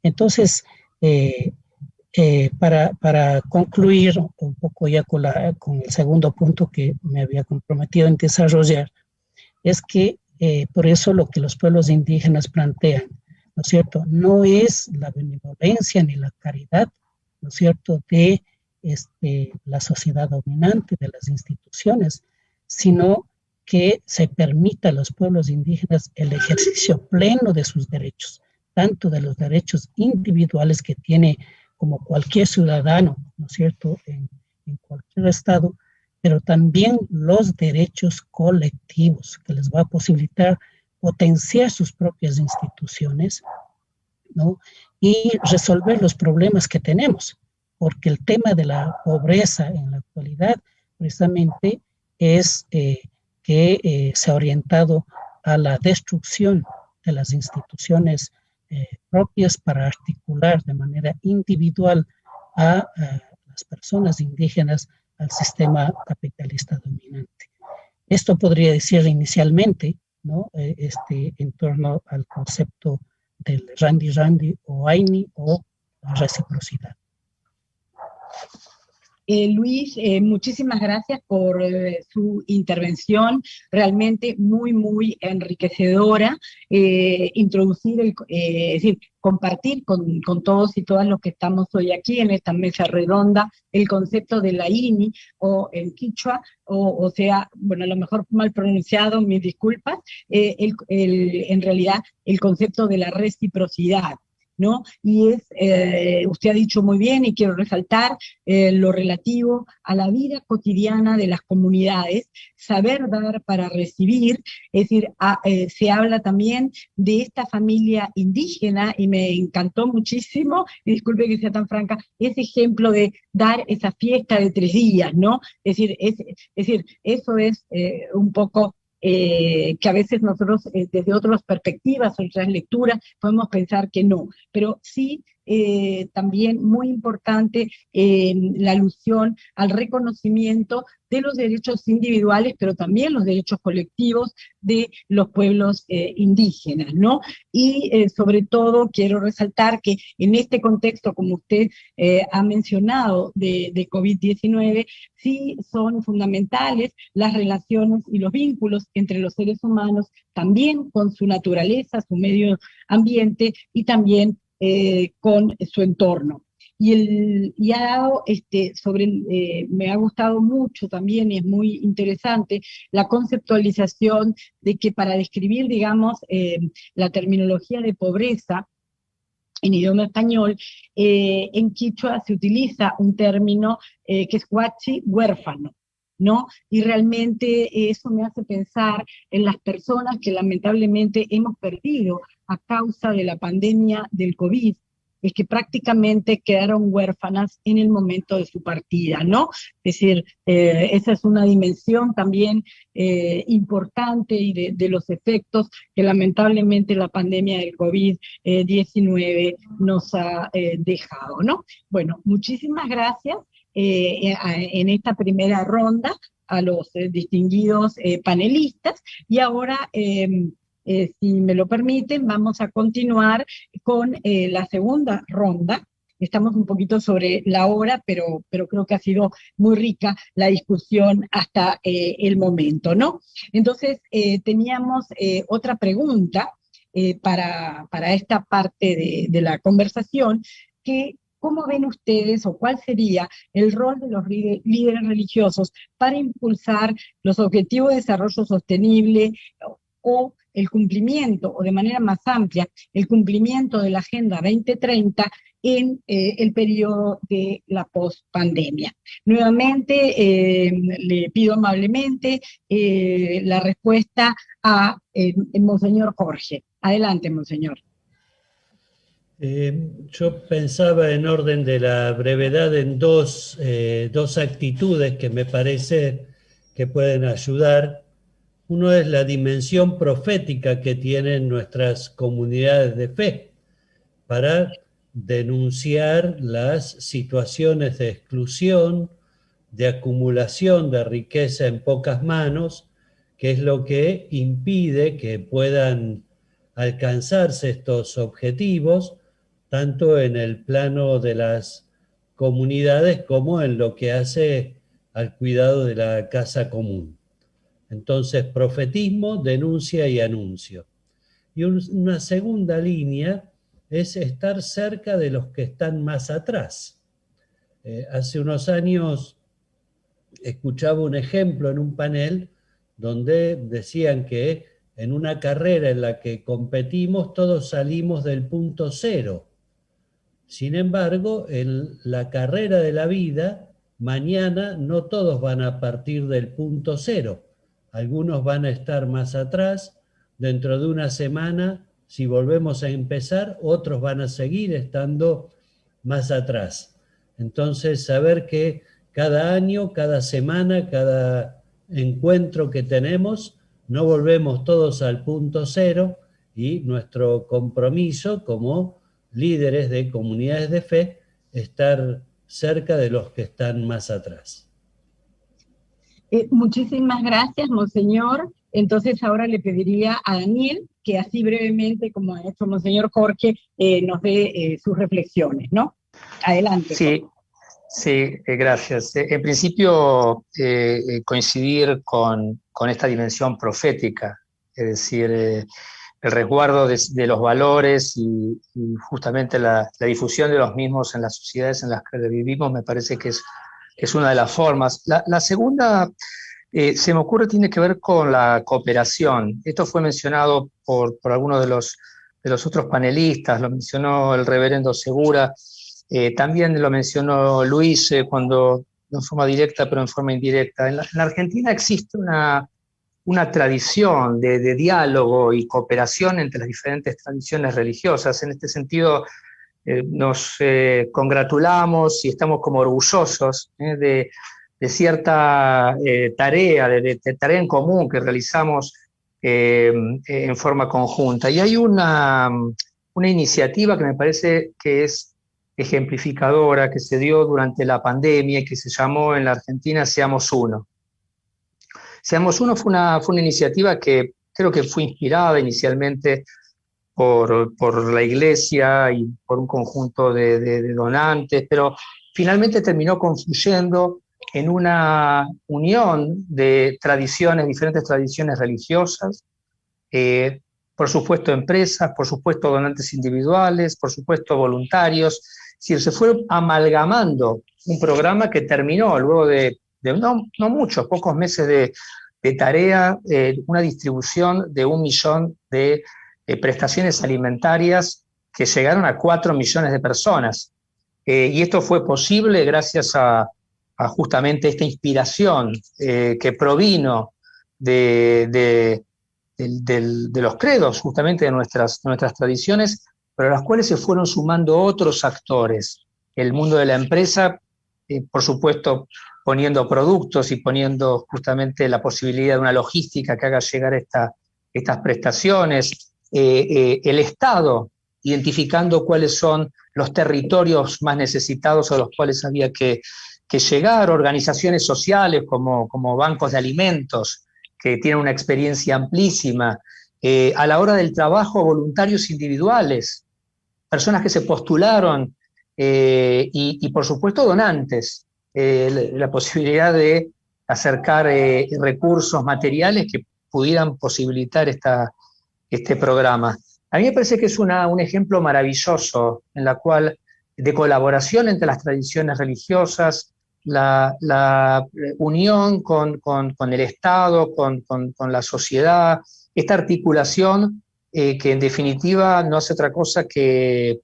Entonces, para concluir un poco ya con el segundo punto que me había comprometido en desarrollar, es que por eso lo que los pueblos indígenas plantean, ¿no es cierto?, no es la benevolencia ni la caridad, ¿no es cierto?, de la sociedad dominante, de las instituciones, sino que se permita a los pueblos indígenas el ejercicio pleno de sus derechos, tanto de los derechos individuales que tiene como cualquier ciudadano, ¿no es cierto?, en cualquier estado, pero también los derechos colectivos que les va a posibilitar potenciar sus propias instituciones, ¿no?, y resolver los problemas que tenemos, porque el tema de la pobreza en la actualidad precisamente es que se ha orientado a la destrucción de las instituciones propias para articular de manera individual a las personas indígenas al sistema capitalista dominante. Esto podría decir inicialmente, ¿no?, en torno al concepto del randi-randi o aini o la reciprocidad. Luis, muchísimas gracias por su intervención, realmente muy, muy enriquecedora, introducir, es decir, compartir con todos y todas los que estamos hoy aquí en esta mesa redonda el concepto de la INI o en quichua, o sea, bueno, a lo mejor mal pronunciado, mis disculpas, en realidad el concepto de la reciprocidad, ¿no? Y usted ha dicho muy bien, y quiero resaltar lo relativo a la vida cotidiana de las comunidades, saber dar para recibir, es decir, se habla también de esta familia indígena, y me encantó muchísimo, y disculpe que sea tan franca, ese ejemplo de dar esa fiesta de 3 días, ¿no? Es decir, eso es un poco que a veces nosotros desde otras perspectivas, otras lecturas, podemos pensar que no, pero sí también muy importante la alusión al reconocimiento de los derechos individuales, pero también los derechos colectivos de los pueblos indígenas, ¿no? Y sobre todo quiero resaltar que en este contexto, como usted ha mencionado, de COVID-19, sí son fundamentales las relaciones y los vínculos entre los seres humanos, también con su naturaleza, su medio ambiente y también con su entorno. Y ha dado, me ha gustado mucho también, y es muy interesante, la conceptualización de que para describir, digamos, la terminología de pobreza en idioma español, en quichua se utiliza un término que es huachi, huérfano, ¿no? Y realmente eso me hace pensar en las personas que lamentablemente hemos perdido a causa de la pandemia del COVID, es que prácticamente quedaron huérfanas en el momento de su partida, ¿no? Es decir, esa es una dimensión también importante y de los efectos que lamentablemente la pandemia del COVID-19 nos ha dejado, ¿no? Bueno, muchísimas gracias en esta primera ronda a los distinguidos panelistas, y ahora si me lo permiten, vamos a continuar con la segunda ronda. Estamos un poquito sobre la hora, pero creo que ha sido muy rica la discusión hasta el momento, ¿no? Entonces, teníamos otra pregunta para esta parte de la conversación, que ¿cómo ven ustedes o cuál sería el rol de los líderes religiosos para impulsar los objetivos de desarrollo sostenible o el cumplimiento, o de manera más amplia, el cumplimiento de la Agenda 2030 en el periodo de la pospandemia? Nuevamente, le pido amablemente la respuesta a Monseñor Jorge. Adelante, Monseñor. Yo pensaba, en orden de la brevedad, en dos actitudes que me parece que pueden ayudar. Uno es la dimensión profética que tienen nuestras comunidades de fe para denunciar las situaciones de exclusión, de acumulación de riqueza en pocas manos, que es lo que impide que puedan alcanzarse estos objetivos, tanto en el plano de las comunidades como en lo que hace al cuidado de la casa común. Entonces, profetismo, denuncia y anuncio. Y una segunda línea es estar cerca de los que están más atrás. Hace unos años escuchaba un ejemplo en un panel donde decían que en una carrera en la que competimos todos salimos del punto cero. Sin embargo, en la carrera de la vida, mañana no todos van a partir del punto cero. Algunos van a estar más atrás, dentro de una semana, si volvemos a empezar, otros van a seguir estando más atrás. Entonces, saber que cada año, cada semana, cada encuentro que tenemos, no volvemos todos al punto cero, y nuestro compromiso como líderes de comunidades de fe, estar cerca de los que están más atrás. Muchísimas gracias, Monseñor. Entonces ahora le pediría a Daniel que así brevemente, como ha hecho Monseñor Jorge, nos dé sus reflexiones, ¿no? Adelante. Sí, gracias. En principio, coincidir con esta dimensión profética, es decir, el resguardo de los valores y justamente la difusión de los mismos en las sociedades en las que vivimos, me parece que es una de las formas. La segunda, se me ocurre, tiene que ver con la cooperación. Esto fue mencionado por algunos de los otros panelistas, lo mencionó el reverendo Segura, también lo mencionó Luis cuando, no en forma directa, pero en forma indirecta. En la Argentina existe una tradición de diálogo y cooperación entre las diferentes tradiciones religiosas. En este sentido, nos congratulamos y estamos como orgullosos de cierta tarea, de tarea en común que realizamos en forma conjunta. Y hay una iniciativa que me parece que es ejemplificadora que se dio durante la pandemia y que se llamó en la Argentina Seamos Uno. Seamos Uno fue una iniciativa que creo que fue inspirada inicialmente por la iglesia y por un conjunto de donantes, pero finalmente terminó confluyendo en una unión de tradiciones, diferentes tradiciones religiosas, por supuesto empresas, por supuesto donantes individuales, por supuesto voluntarios. Es decir, se fue amalgamando un programa que terminó luego de no muchos, pocos meses de tarea, una distribución de 1 millón de prestaciones alimentarias que llegaron a 4 millones de personas. Y esto fue posible gracias a justamente esta inspiración que provino de los credos, justamente de nuestras tradiciones, pero a las cuales se fueron sumando otros actores. El mundo de la empresa, por supuesto, poniendo productos y poniendo justamente la posibilidad de una logística que haga llegar estas prestaciones. El Estado, identificando cuáles son los territorios más necesitados a los cuales había que llegar, organizaciones sociales como bancos de alimentos, que tienen una experiencia amplísima, a la hora del trabajo, voluntarios individuales, personas que se postularon y por supuesto donantes, la posibilidad de acercar recursos materiales que pudieran posibilitar este programa. A mí me parece que es un ejemplo maravilloso en la cual de colaboración entre las tradiciones religiosas, la unión con el Estado, con la sociedad, esta articulación que en definitiva no hace otra cosa que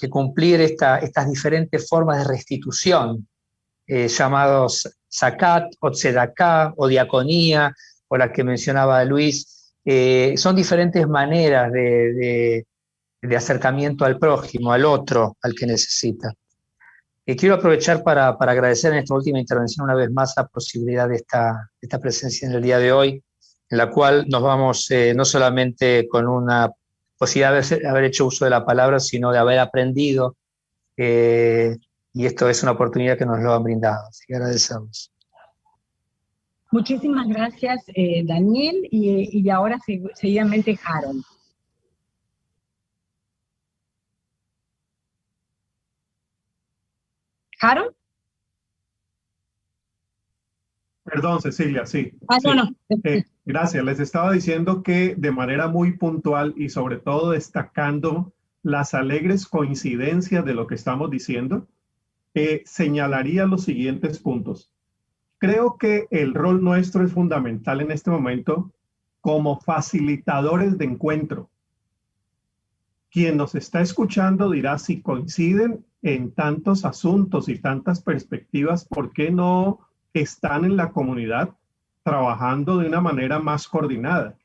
cumplir estas diferentes formas de restitución, llamados zakat o tzedaká o diaconía, o la que mencionaba Luis. Son diferentes maneras de acercamiento al prójimo, al otro, al que necesita. Quiero aprovechar para agradecer en esta última intervención una vez más la posibilidad de esta presencia en el día de hoy, en la cual nos vamos no solamente con una posibilidad de haber hecho uso de la palabra, sino de haber aprendido, y esto es una oportunidad que nos lo han brindado. Así que agradecemos. Muchísimas gracias, Daniel, y ahora seguidamente Harold. ¿Harold? Perdón, Cecilia, sí. Sí. No. Gracias. Les estaba diciendo que de manera muy puntual y sobre todo destacando las alegres coincidencias de lo que estamos diciendo, señalaría los siguientes puntos. Creo que el rol nuestro es fundamental en este momento como facilitadores de encuentro. Quien nos está escuchando dirá si coinciden en tantos asuntos y tantas perspectivas, ¿por qué no están en la comunidad trabajando de una manera más coordinada?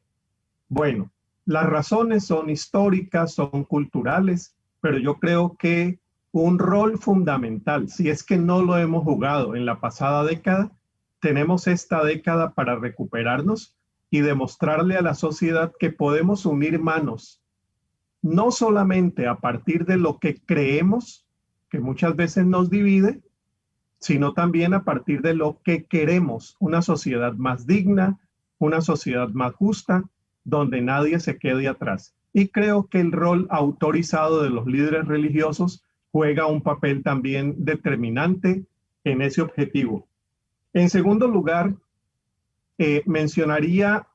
Bueno, las razones son históricas, son culturales, pero yo creo que un rol fundamental, si es que no lo hemos jugado en la pasada década, tenemos esta década para recuperarnos y demostrarle a la sociedad que podemos unir manos, no solamente a partir de lo que creemos, que muchas veces nos divide, sino también a partir de lo que queremos, una sociedad más digna, una sociedad más justa, donde nadie se quede atrás. Y creo que el rol autorizado de los líderes religiosos juega un papel también determinante en ese objetivo. En segundo lugar, mencionaría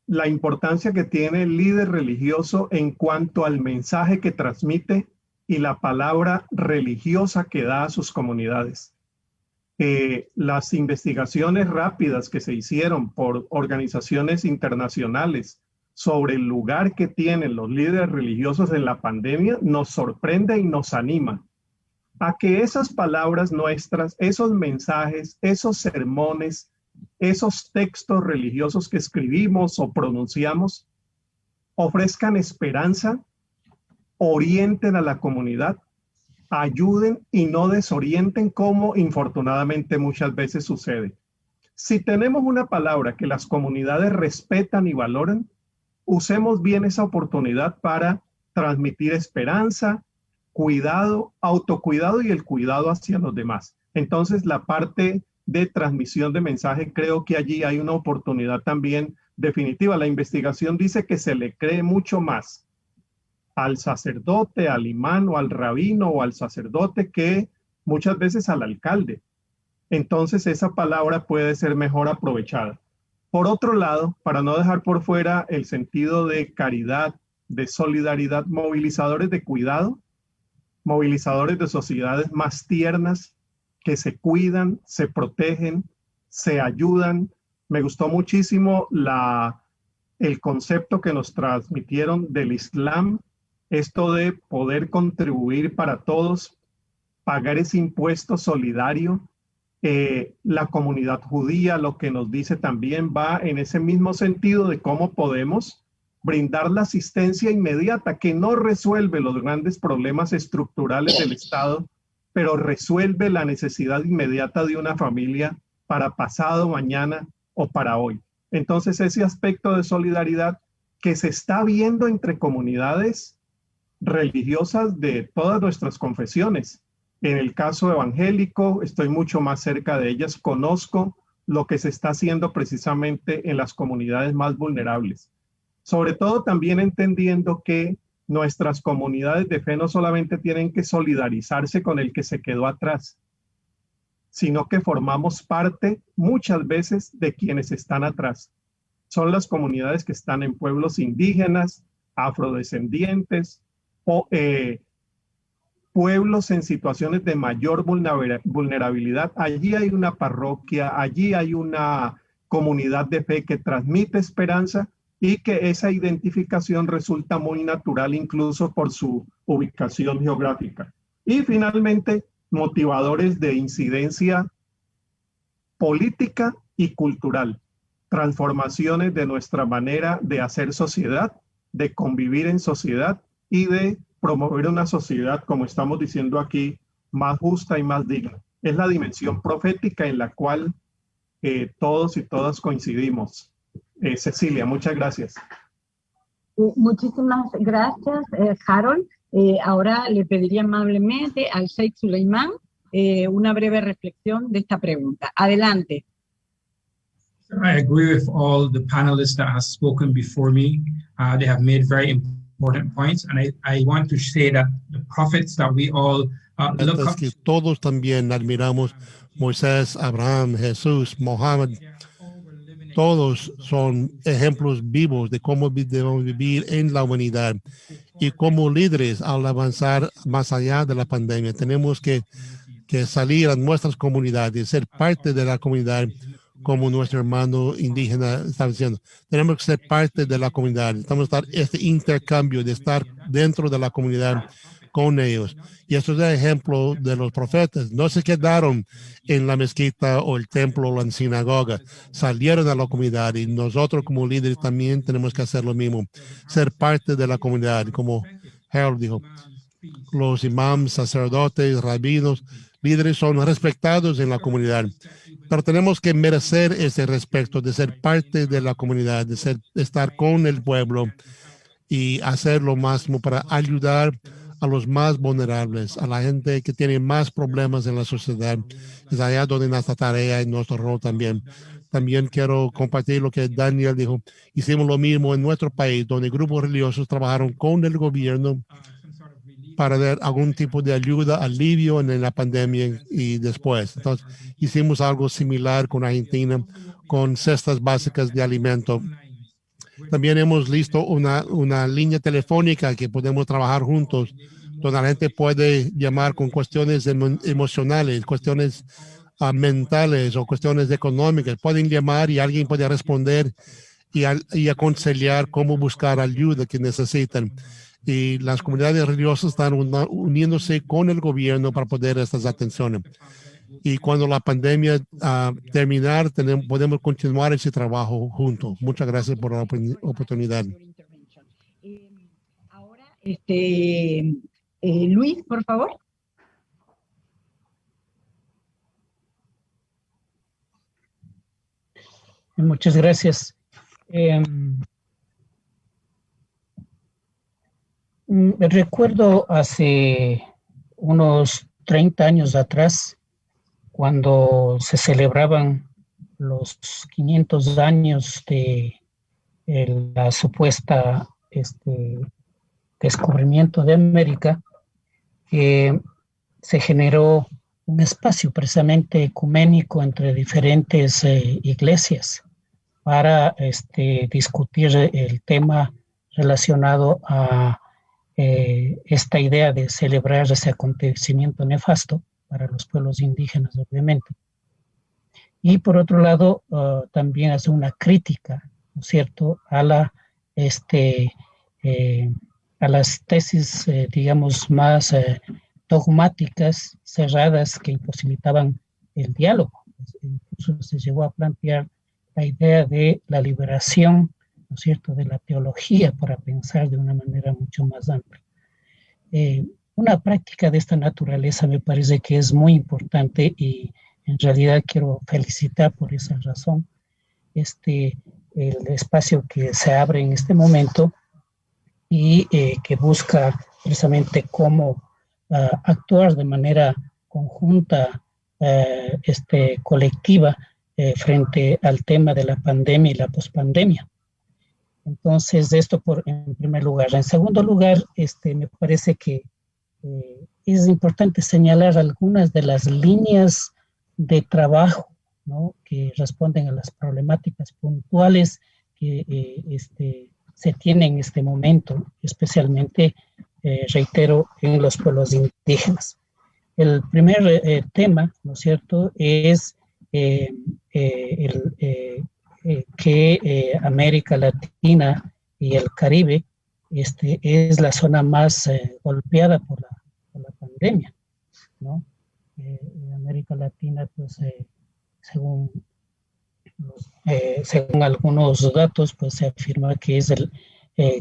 la importancia que tiene el líder religioso en cuanto al mensaje que transmite y la palabra religiosa que da a sus comunidades. Las investigaciones rápidas que se hicieron por organizaciones internacionales sobre el lugar que tienen los líderes religiosos en la pandemia nos sorprende y nos anima a que esas palabras nuestras, esos mensajes, esos sermones, esos textos religiosos que escribimos o pronunciamos, ofrezcan esperanza, orienten a la comunidad, ayuden y no desorienten, como infortunadamente muchas veces sucede. Si tenemos una palabra que las comunidades respetan y valoran, usemos bien esa oportunidad para transmitir esperanza, cuidado, autocuidado y el cuidado hacia los demás. Entonces, la parte de transmisión de mensaje, creo que allí hay una oportunidad también definitiva. La investigación dice que se le cree mucho más al sacerdote, al imán o al rabino o al sacerdote que muchas veces al alcalde. Entonces, esa palabra puede ser mejor aprovechada. Por otro lado, para no dejar por fuera el sentido de caridad, de solidaridad, movilizadores de cuidado, movilizadores de sociedades más tiernas que se cuidan, se protegen, se ayudan. Me gustó muchísimo el concepto que nos transmitieron del Islam, esto de poder contribuir para todos, pagar ese impuesto solidario. La comunidad judía, lo que nos dice también va en ese mismo sentido de cómo podemos brindar la asistencia inmediata que no resuelve los grandes problemas estructurales del Estado, pero resuelve la necesidad inmediata de una familia para pasado, mañana o para hoy. Entonces, ese aspecto de solidaridad que se está viendo entre comunidades religiosas de todas nuestras confesiones. En el caso evangélico, estoy mucho más cerca de ellas, conozco lo que se está haciendo precisamente en las comunidades más vulnerables. Sobre todo también entendiendo que nuestras comunidades de fe no solamente tienen que solidarizarse con el que se quedó atrás, sino que formamos parte muchas veces de quienes están atrás. Son las comunidades que están en pueblos indígenas, afrodescendientes o pueblos en situaciones de mayor vulnerabilidad. Allí hay una parroquia, allí hay una comunidad de fe que transmite esperanza y que esa identificación resulta muy natural incluso por su ubicación geográfica. Y finalmente, motivadores de incidencia política y cultural, transformaciones de nuestra manera de hacer sociedad, de convivir en sociedad y de promover una sociedad, como estamos diciendo aquí, más justa y más digna. Es la dimensión profética en la cual todos y todas coincidimos. Cecilia, muchas gracias. Muchísimas gracias, Harold. Ahora le pediría amablemente al Sheikh Suleiman una breve reflexión de esta pregunta. Adelante. I agree with all the panelists that have spoken before me. They have made very important points, and I want to say that the prophets that we all look up que todos también admiramos, Moisés, Abraham, Jesús, Mohammed, todos son ejemplos vivos de cómo debemos vivir en la humanidad. Y como líderes, al avanzar más allá de la pandemia, tenemos que salir a nuestras comunidades, ser parte de la comunidad, como nuestro hermano indígena está diciendo. Tenemos que ser parte de la comunidad. Estamos a este intercambio de estar dentro de la comunidad con ellos. Y eso es el ejemplo de los profetas. No se quedaron en la mezquita o el templo o la sinagoga. Salieron a la comunidad y nosotros como líderes también tenemos que hacer lo mismo. Ser parte de la comunidad. Como Harold dijo, los imams, sacerdotes, rabinos, líderes son respetados en la comunidad. Pero tenemos que merecer ese respeto de ser parte de la comunidad, de estar con el pueblo y hacer lo máximo para ayudar a los más vulnerables, a la gente que tiene más problemas en la sociedad. Es allá donde nuestra tarea y nuestro rol también. También quiero compartir lo que Daniel dijo. Hicimos lo mismo en nuestro país, donde grupos religiosos trabajaron con el gobierno para dar algún tipo de ayuda, alivio en la pandemia y después. Entonces, hicimos algo similar con Argentina, con cestas básicas de alimento. También hemos listo una línea telefónica que podemos trabajar juntos, donde la gente puede llamar con cuestiones emocionales, cuestiones mentales o cuestiones económicas. Pueden llamar y alguien puede responder y aconsejar cómo buscar ayuda que necesitan. Y las comunidades religiosas están uniéndose con el gobierno para poder estas atenciones. Y cuando la pandemia terminar, podemos continuar ese trabajo juntos. Muchas gracias por la oportunidad. Ahora, Luis, por favor. Muchas gracias. Recuerdo hace unos 30 años atrás, cuando se celebraban los 500 años de la supuesta descubrimiento de América, se generó un espacio precisamente ecuménico entre diferentes iglesias para discutir el tema relacionado a esta idea de celebrar ese acontecimiento nefasto para los pueblos indígenas, obviamente. Y por otro lado, también hace una crítica, ¿no es cierto?, a las tesis, digamos, más dogmáticas, cerradas, que imposibilitaban el diálogo. Incluso se llegó a plantear la idea de la liberación, ¿no es cierto?, de la teología para pensar de una manera mucho más amplia. Una práctica de esta naturaleza me parece que es muy importante y en realidad quiero felicitar por esa razón el espacio que se abre en este momento y que busca precisamente cómo actuar de manera conjunta, colectiva, frente al tema de la pandemia y la pospandemia. Entonces, esto en primer lugar. En segundo lugar, me parece que es importante señalar algunas de las líneas de trabajo, ¿no?, que responden a las problemáticas puntuales que se tienen en este momento, especialmente, reitero, en los pueblos indígenas. El primer tema, ¿no es cierto?, es que América Latina y el Caribe es la zona más golpeada por la pandemia, ¿no? América Latina, pues, según algunos datos, pues se afirma que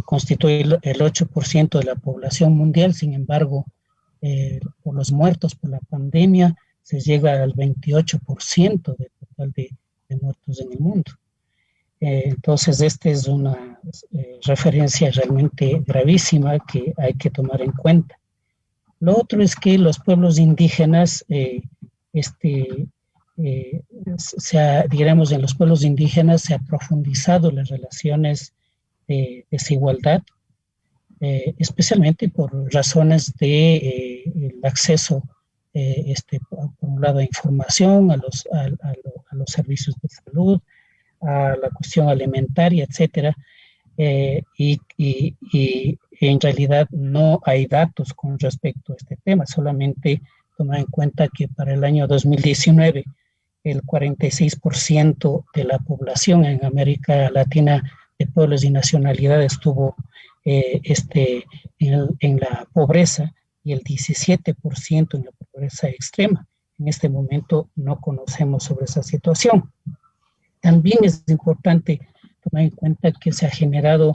constituye el 8% de la población mundial. Sin embargo, por los muertos por la pandemia, se llega al 28% del total de muertos en el mundo. Entonces, esta es una referencia realmente gravísima que hay que tomar en cuenta. Lo otro es que los pueblos indígenas, digamos, en los pueblos indígenas se ha profundizado las relaciones de desigualdad, especialmente por razones de el acceso, por un lado, a información, a los servicios de salud, a la cuestión alimentaria, etcétera, y en realidad no hay datos con respecto a este tema. Solamente tomar en cuenta que para el año 2019 el 46% de la población en América Latina de pueblos y nacionalidades estuvo en la pobreza y el 17% en la pobreza extrema. En este momento no conocemos sobre esa situación. También es importante tomar en cuenta que se ha generado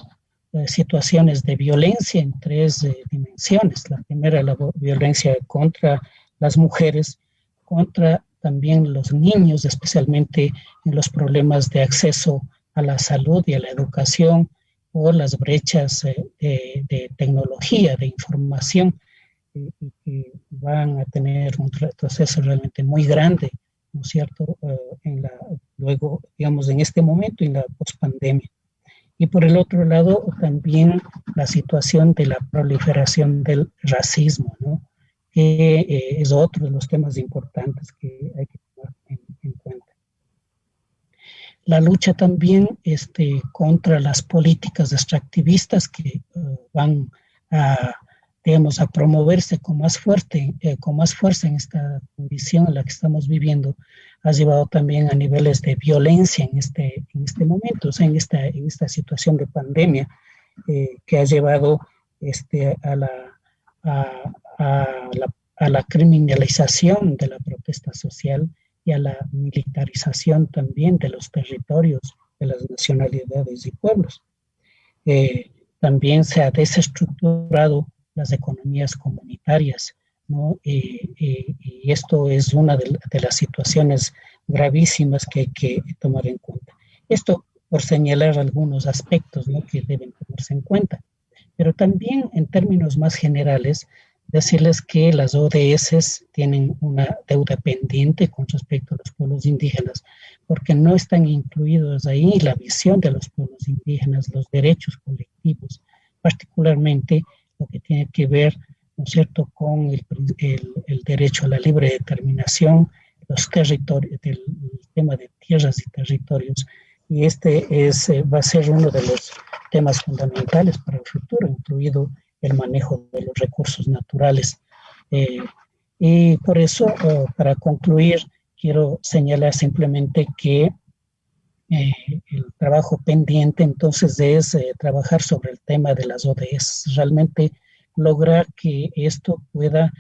situaciones de violencia en tres dimensiones. La primera, la violencia contra las mujeres, contra también los niños, especialmente en los problemas de acceso a la salud y a la educación, o las brechas de tecnología, de información, que van a tener un retroceso realmente muy grande, ¿no es cierto?, luego, digamos, en este momento, en la pospandemia. Y por el otro lado, también la situación de la proliferación del racismo, ¿no?, que es otro de los temas importantes que hay que tomar en cuenta. La lucha también contra las políticas extractivistas que van a, digamos, a promoverse con más fuerza en esta condición en la que estamos viviendo, ha llevado también a niveles de violencia en este momento, o sea, en esta situación de pandemia, que ha llevado a la criminalización de la protesta social y a la militarización también de los territorios, de las nacionalidades y pueblos. También se ha desestructurado las economías comunitarias, ¿no? Y esto es una de las situaciones gravísimas que hay que tomar en cuenta. Esto por señalar algunos aspectos, ¿no?, que deben tomarse en cuenta. Pero también en términos más generales, decirles que las ODS tienen una deuda pendiente con respecto a los pueblos indígenas, porque no están incluidos ahí la visión de los pueblos indígenas, los derechos colectivos, particularmente lo que tiene que ver, ¿no es cierto?, con el derecho a la libre determinación, los territorios, el tema de tierras y territorios. Y este va a ser uno de los temas fundamentales para el futuro, incluido el manejo de los recursos naturales. Y por eso, para concluir, quiero señalar simplemente que el trabajo pendiente entonces es trabajar sobre el tema de las ODS, realmente lograr que esto pueda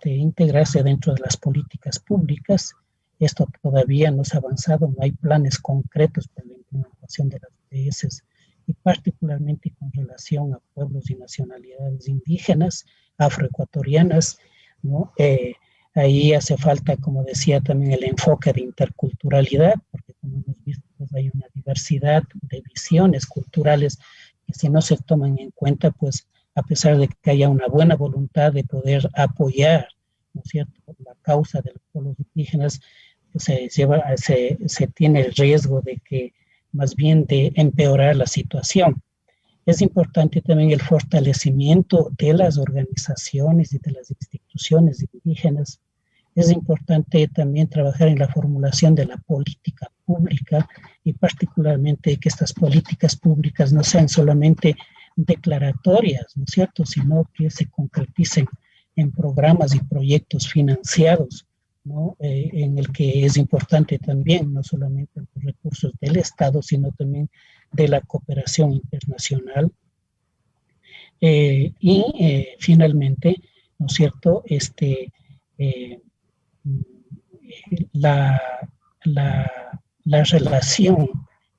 integrarse dentro de las políticas públicas. Esto todavía no se ha avanzado, no hay planes concretos para la implementación de las ODS, y particularmente con relación a pueblos y nacionalidades indígenas, afroecuatorianas, ¿no? Ahí hace falta, como decía también, el enfoque de interculturalidad, porque como hemos visto, pues hay una diversidad de visiones culturales que si no se toman en cuenta, pues a pesar de que haya una buena voluntad de poder apoyar, ¿no es cierto?, la causa de los pueblos indígenas, pues se tiene el riesgo de que más bien de empeorar la situación. Es importante también el fortalecimiento de las organizaciones y de las instituciones indígenas. Es importante también trabajar en la formulación de la política pública y particularmente que estas políticas públicas no sean solamente declaratorias, ¿no es cierto?, sino que se concreticen en programas y proyectos financiados, ¿no? En el que es importante también no solamente los recursos del Estado, sino también de la cooperación internacional. Finalmente, ¿no es cierto?, la relación,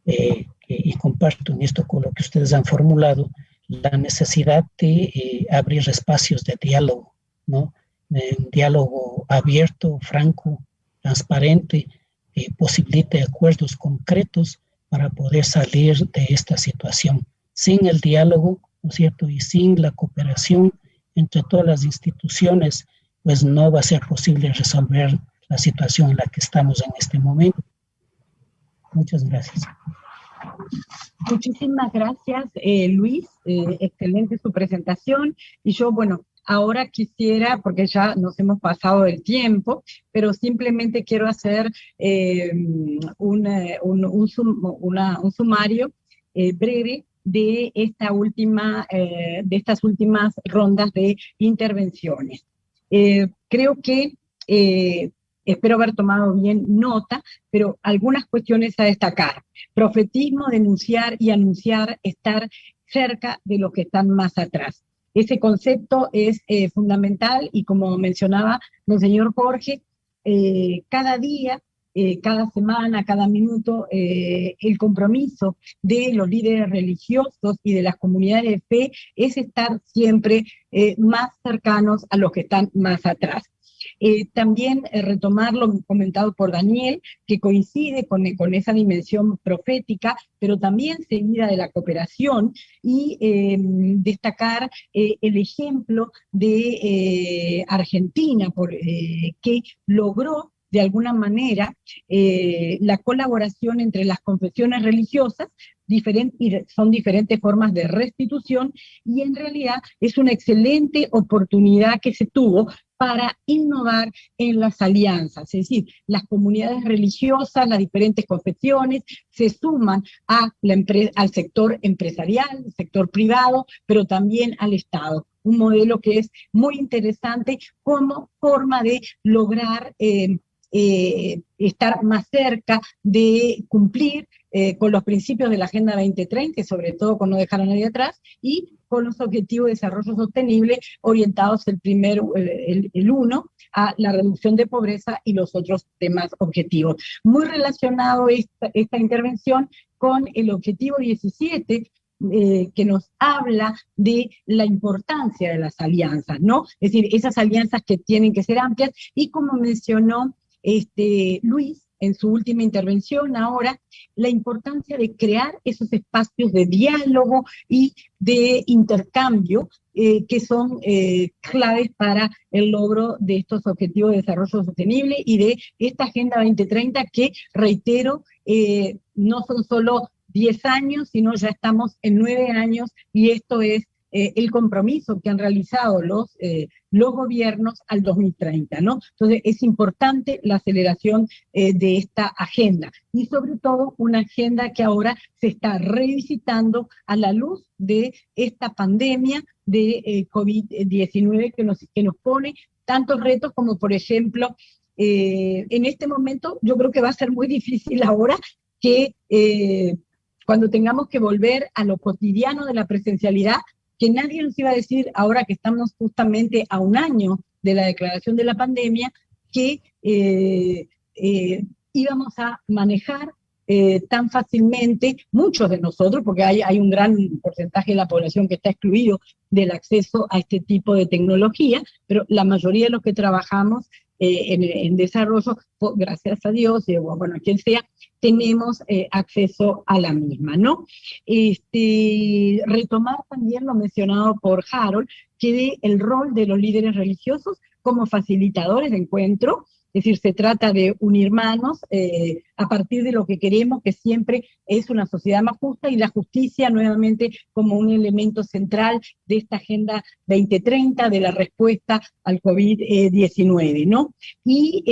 y comparto en esto con lo que ustedes han formulado, la necesidad de abrir espacios de diálogo, ¿no? Un diálogo abierto, franco, transparente, que posibilite acuerdos concretos para poder salir de esta situación. Sin el diálogo, ¿no es cierto?, y sin la cooperación entre todas las instituciones, pues no va a ser posible resolver la situación en la que estamos en este momento. Muchas gracias. Muchísimas gracias, Luis. Excelente su presentación. Y yo, bueno, ahora quisiera, porque ya nos hemos pasado del tiempo, pero simplemente quiero hacer un sumario breve de estas últimas rondas de intervenciones. Creo que espero haber tomado bien nota, pero algunas cuestiones a destacar. Profetismo, denunciar y anunciar, estar cerca de los que están más atrás. Ese concepto es fundamental y como mencionaba el señor Jorge, cada día, cada semana, cada minuto, el compromiso de los líderes religiosos y de las comunidades de fe es estar siempre más cercanos a los que están más atrás. También retomar lo comentado por Daniel, que coincide con esa dimensión profética, pero también seguida de la cooperación, y destacar el ejemplo de Argentina, que logró de alguna manera la colaboración entre las confesiones religiosas, son diferentes formas de restitución, y en realidad es una excelente oportunidad que se tuvo para innovar en las alianzas, es decir, las comunidades religiosas, las diferentes confesiones, se suman al sector empresarial, al sector privado, pero también al Estado. Un modelo que es muy interesante como forma de lograr estar más cerca de cumplir con los principios de la Agenda 2030, sobre todo con no dejar a nadie atrás, y con los objetivos de desarrollo sostenible orientados el uno a la reducción de pobreza y los otros demás objetivos. Muy relacionado esta intervención con el objetivo 17, que nos habla de la importancia de las alianzas, ¿no? Es decir, esas alianzas que tienen que ser amplias, y como mencionó Luis, en su última intervención ahora, la importancia de crear esos espacios de diálogo y de intercambio que son claves para el logro de estos objetivos de desarrollo sostenible y de esta Agenda 2030 que, reitero, no son solo 10 años, sino ya estamos en 9 años y esto es el compromiso que han realizado los gobiernos al 2030, ¿no? Entonces es importante la aceleración de esta agenda y sobre todo una agenda que ahora se está revisitando a la luz de esta pandemia de COVID-19 que nos pone tantos retos como, por ejemplo, en este momento yo creo que va a ser muy difícil ahora que cuando tengamos que volver a lo cotidiano de la presencialidad, que nadie nos iba a decir, ahora que estamos justamente a un año de la declaración de la pandemia, que íbamos a manejar tan fácilmente, muchos de nosotros, porque hay un gran porcentaje de la población que está excluido del acceso a este tipo de tecnología, pero la mayoría de los que trabajamos en desarrollo, gracias a Dios, bueno, a quien sea, tenemos acceso a la misma, ¿no? Retomar también lo mencionado por Harold, que de el rol de los líderes religiosos como facilitadores de encuentro, es decir, se trata de unir manos a partir de lo que queremos, que siempre es una sociedad más justa, y la justicia nuevamente como un elemento central de esta Agenda 2030, de la respuesta al COVID-19, ¿no? Y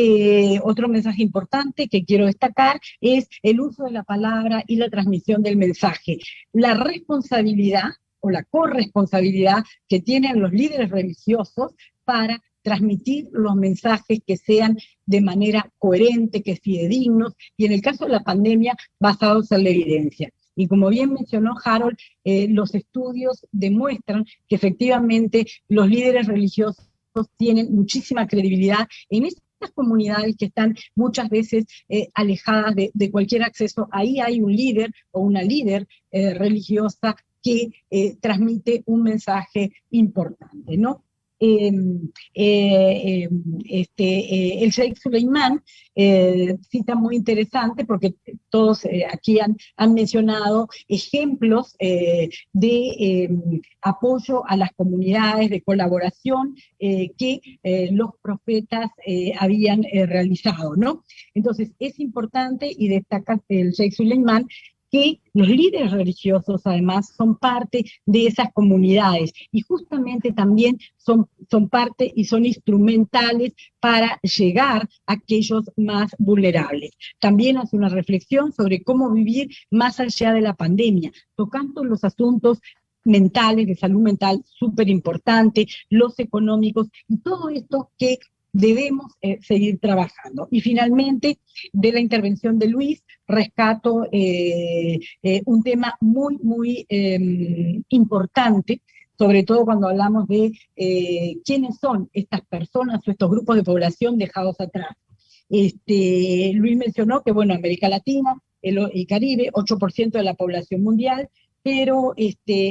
otro mensaje importante que quiero destacar es el uso de la palabra y la transmisión del mensaje. La responsabilidad o la corresponsabilidad que tienen los líderes religiosos para transmitir los mensajes que sean de manera coherente, que fidedignos, y en el caso de la pandemia, basados en la evidencia. Y como bien mencionó Harold, los estudios demuestran que efectivamente los líderes religiosos tienen muchísima credibilidad en estas comunidades que están muchas veces alejadas de cualquier acceso. Ahí hay un líder o una líder religiosa que transmite un mensaje importante, ¿no? El Sheikh Suleiman, cita muy interesante porque todos aquí han mencionado ejemplos de apoyo a las comunidades, de colaboración que los profetas habían realizado, ¿no? Entonces es importante, y destaca el Sheikh Suleiman, que los líderes religiosos además son parte de esas comunidades y justamente también son parte y son instrumentales para llegar a aquellos más vulnerables. También hace una reflexión sobre cómo vivir más allá de la pandemia, tocando los asuntos mentales, de salud mental, súper importante, los económicos y todo esto que debemos seguir trabajando. Y finalmente, de la intervención de Luis, rescato un tema muy, muy importante, sobre todo cuando hablamos de quiénes son estas personas o estos grupos de población dejados atrás. Luis mencionó que, bueno, América Latina y Caribe, 8% de la población mundial, pero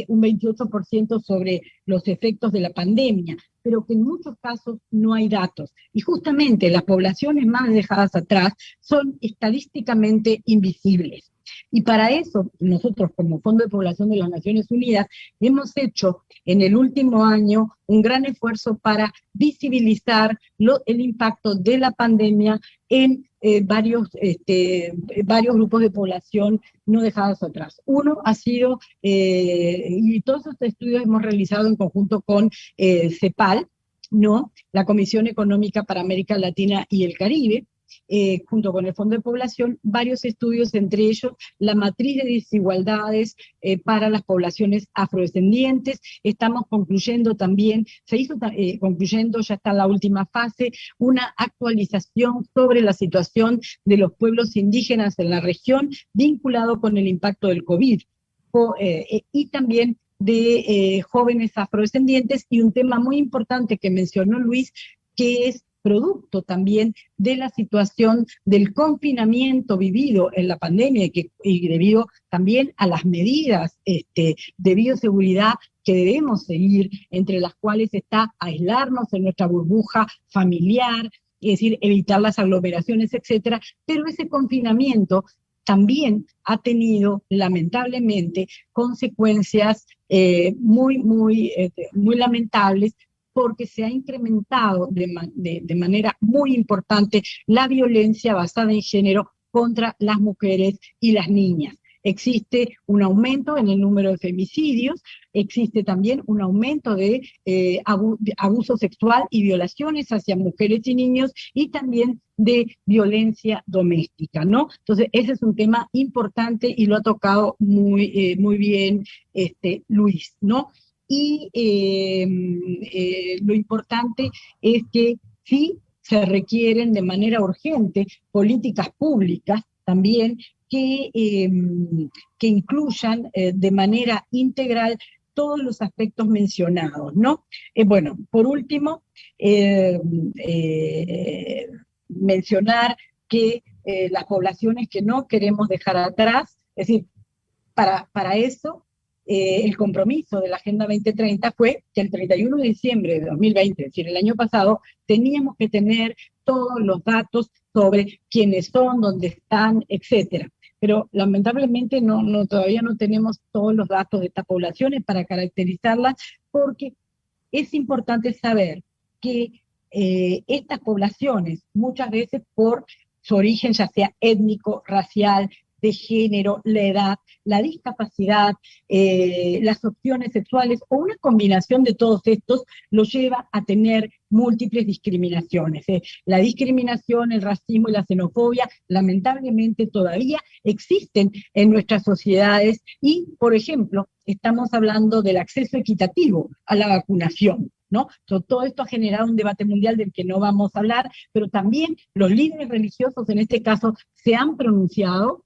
un 28% sobre los efectos de la pandemia, pero que en muchos casos no hay datos. Y justamente las poblaciones más dejadas atrás son estadísticamente invisibles. Y para eso, nosotros como Fondo de Población de las Naciones Unidas, hemos hecho en el último año un gran esfuerzo para visibilizar el impacto de la pandemia en varios grupos de población no dejados atrás. Uno ha sido, y todos estos estudios hemos realizado en conjunto con CEPAL, ¿no? La Comisión Económica para América Latina y el Caribe, junto con el Fondo de Población, varios estudios, entre ellos la matriz de desigualdades para las poblaciones afrodescendientes. Estamos concluyendo también, concluyendo, ya está en la última fase, una actualización sobre la situación de los pueblos indígenas en la región, vinculado con el impacto del COVID, y también de jóvenes afrodescendientes, y un tema muy importante que mencionó Luis, que es producto también de la situación del confinamiento vivido en la pandemia y debido también a las medidas de bioseguridad que debemos seguir, entre las cuales está aislarnos en nuestra burbuja familiar, es decir, evitar las aglomeraciones, etcétera, pero ese confinamiento también ha tenido, lamentablemente, consecuencias muy lamentables, porque se ha incrementado de manera muy importante la violencia basada en género contra las mujeres y las niñas. Existe un aumento en el número de femicidios, existe también un aumento de abuso sexual y violaciones hacia mujeres y niños, y también de violencia doméstica, ¿no? Entonces, ese es un tema importante y lo ha tocado muy bien Luis, ¿no? Y lo importante es que sí se requieren de manera urgente políticas públicas también que incluyan de manera integral todos los aspectos mencionados, ¿no? Bueno, por último, mencionar que las poblaciones que no queremos dejar atrás, es decir, para eso, el compromiso de la Agenda 2030 fue que el 31 de diciembre de 2020, es decir, el año pasado, teníamos que tener todos los datos sobre quiénes son, dónde están, etcétera. Pero lamentablemente todavía no tenemos todos los datos de estas poblaciones para caracterizarlas, porque es importante saber que estas poblaciones, muchas veces por su origen, ya sea étnico, racial, de género, la edad, la discapacidad, las opciones sexuales o una combinación de todos estos, lo lleva a tener múltiples discriminaciones. La discriminación, el racismo y la xenofobia lamentablemente todavía existen en nuestras sociedades y, por ejemplo, estamos hablando del acceso equitativo a la vacunación, ¿no? Todo esto ha generado un debate mundial del que no vamos a hablar, pero también los líderes religiosos en este caso se han pronunciado,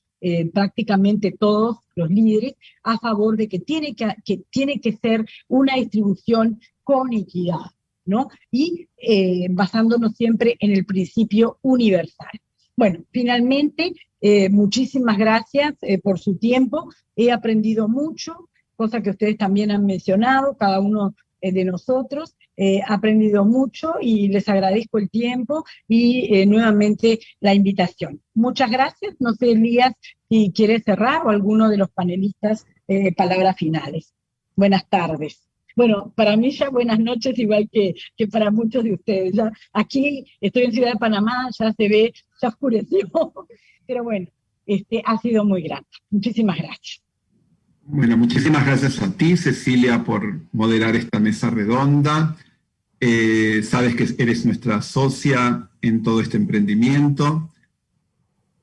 prácticamente todos los líderes, a favor de que tiene que ser una distribución con equidad, ¿no? Y basándonos siempre en el principio universal. Bueno, finalmente, muchísimas gracias por su tiempo. He aprendido mucho, cosa que ustedes también han mencionado, cada uno de nosotros. Ha aprendido mucho y les agradezco el tiempo y nuevamente la invitación. Muchas gracias. No sé, Elías, si quieres cerrar o alguno de los panelistas palabras finales. Buenas tardes. Bueno, para mí ya buenas noches, igual que para muchos de ustedes. Ya, aquí estoy en Ciudad de Panamá, ya se ve, ya oscureció, pero bueno, ha sido muy grande. Muchísimas gracias. Bueno, muchísimas gracias a ti, Cecilia, por moderar esta mesa redonda. Sabes que eres nuestra socia en todo este emprendimiento.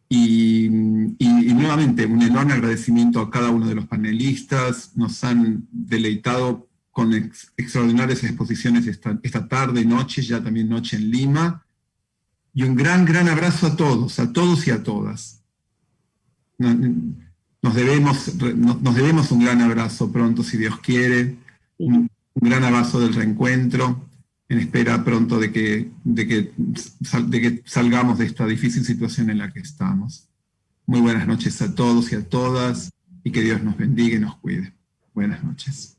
Y nuevamente, un enorme agradecimiento a cada uno de los panelistas. Nos han deleitado con extraordinarias exposiciones esta tarde, noche, ya también noche en Lima. Y un gran abrazo a todos y a todas. Nos debemos un gran abrazo pronto, si Dios quiere, un gran abrazo del reencuentro, en espera pronto de que salgamos de esta difícil situación en la que estamos. Muy buenas noches a todos y a todas, y que Dios nos bendiga y nos cuide. Buenas noches.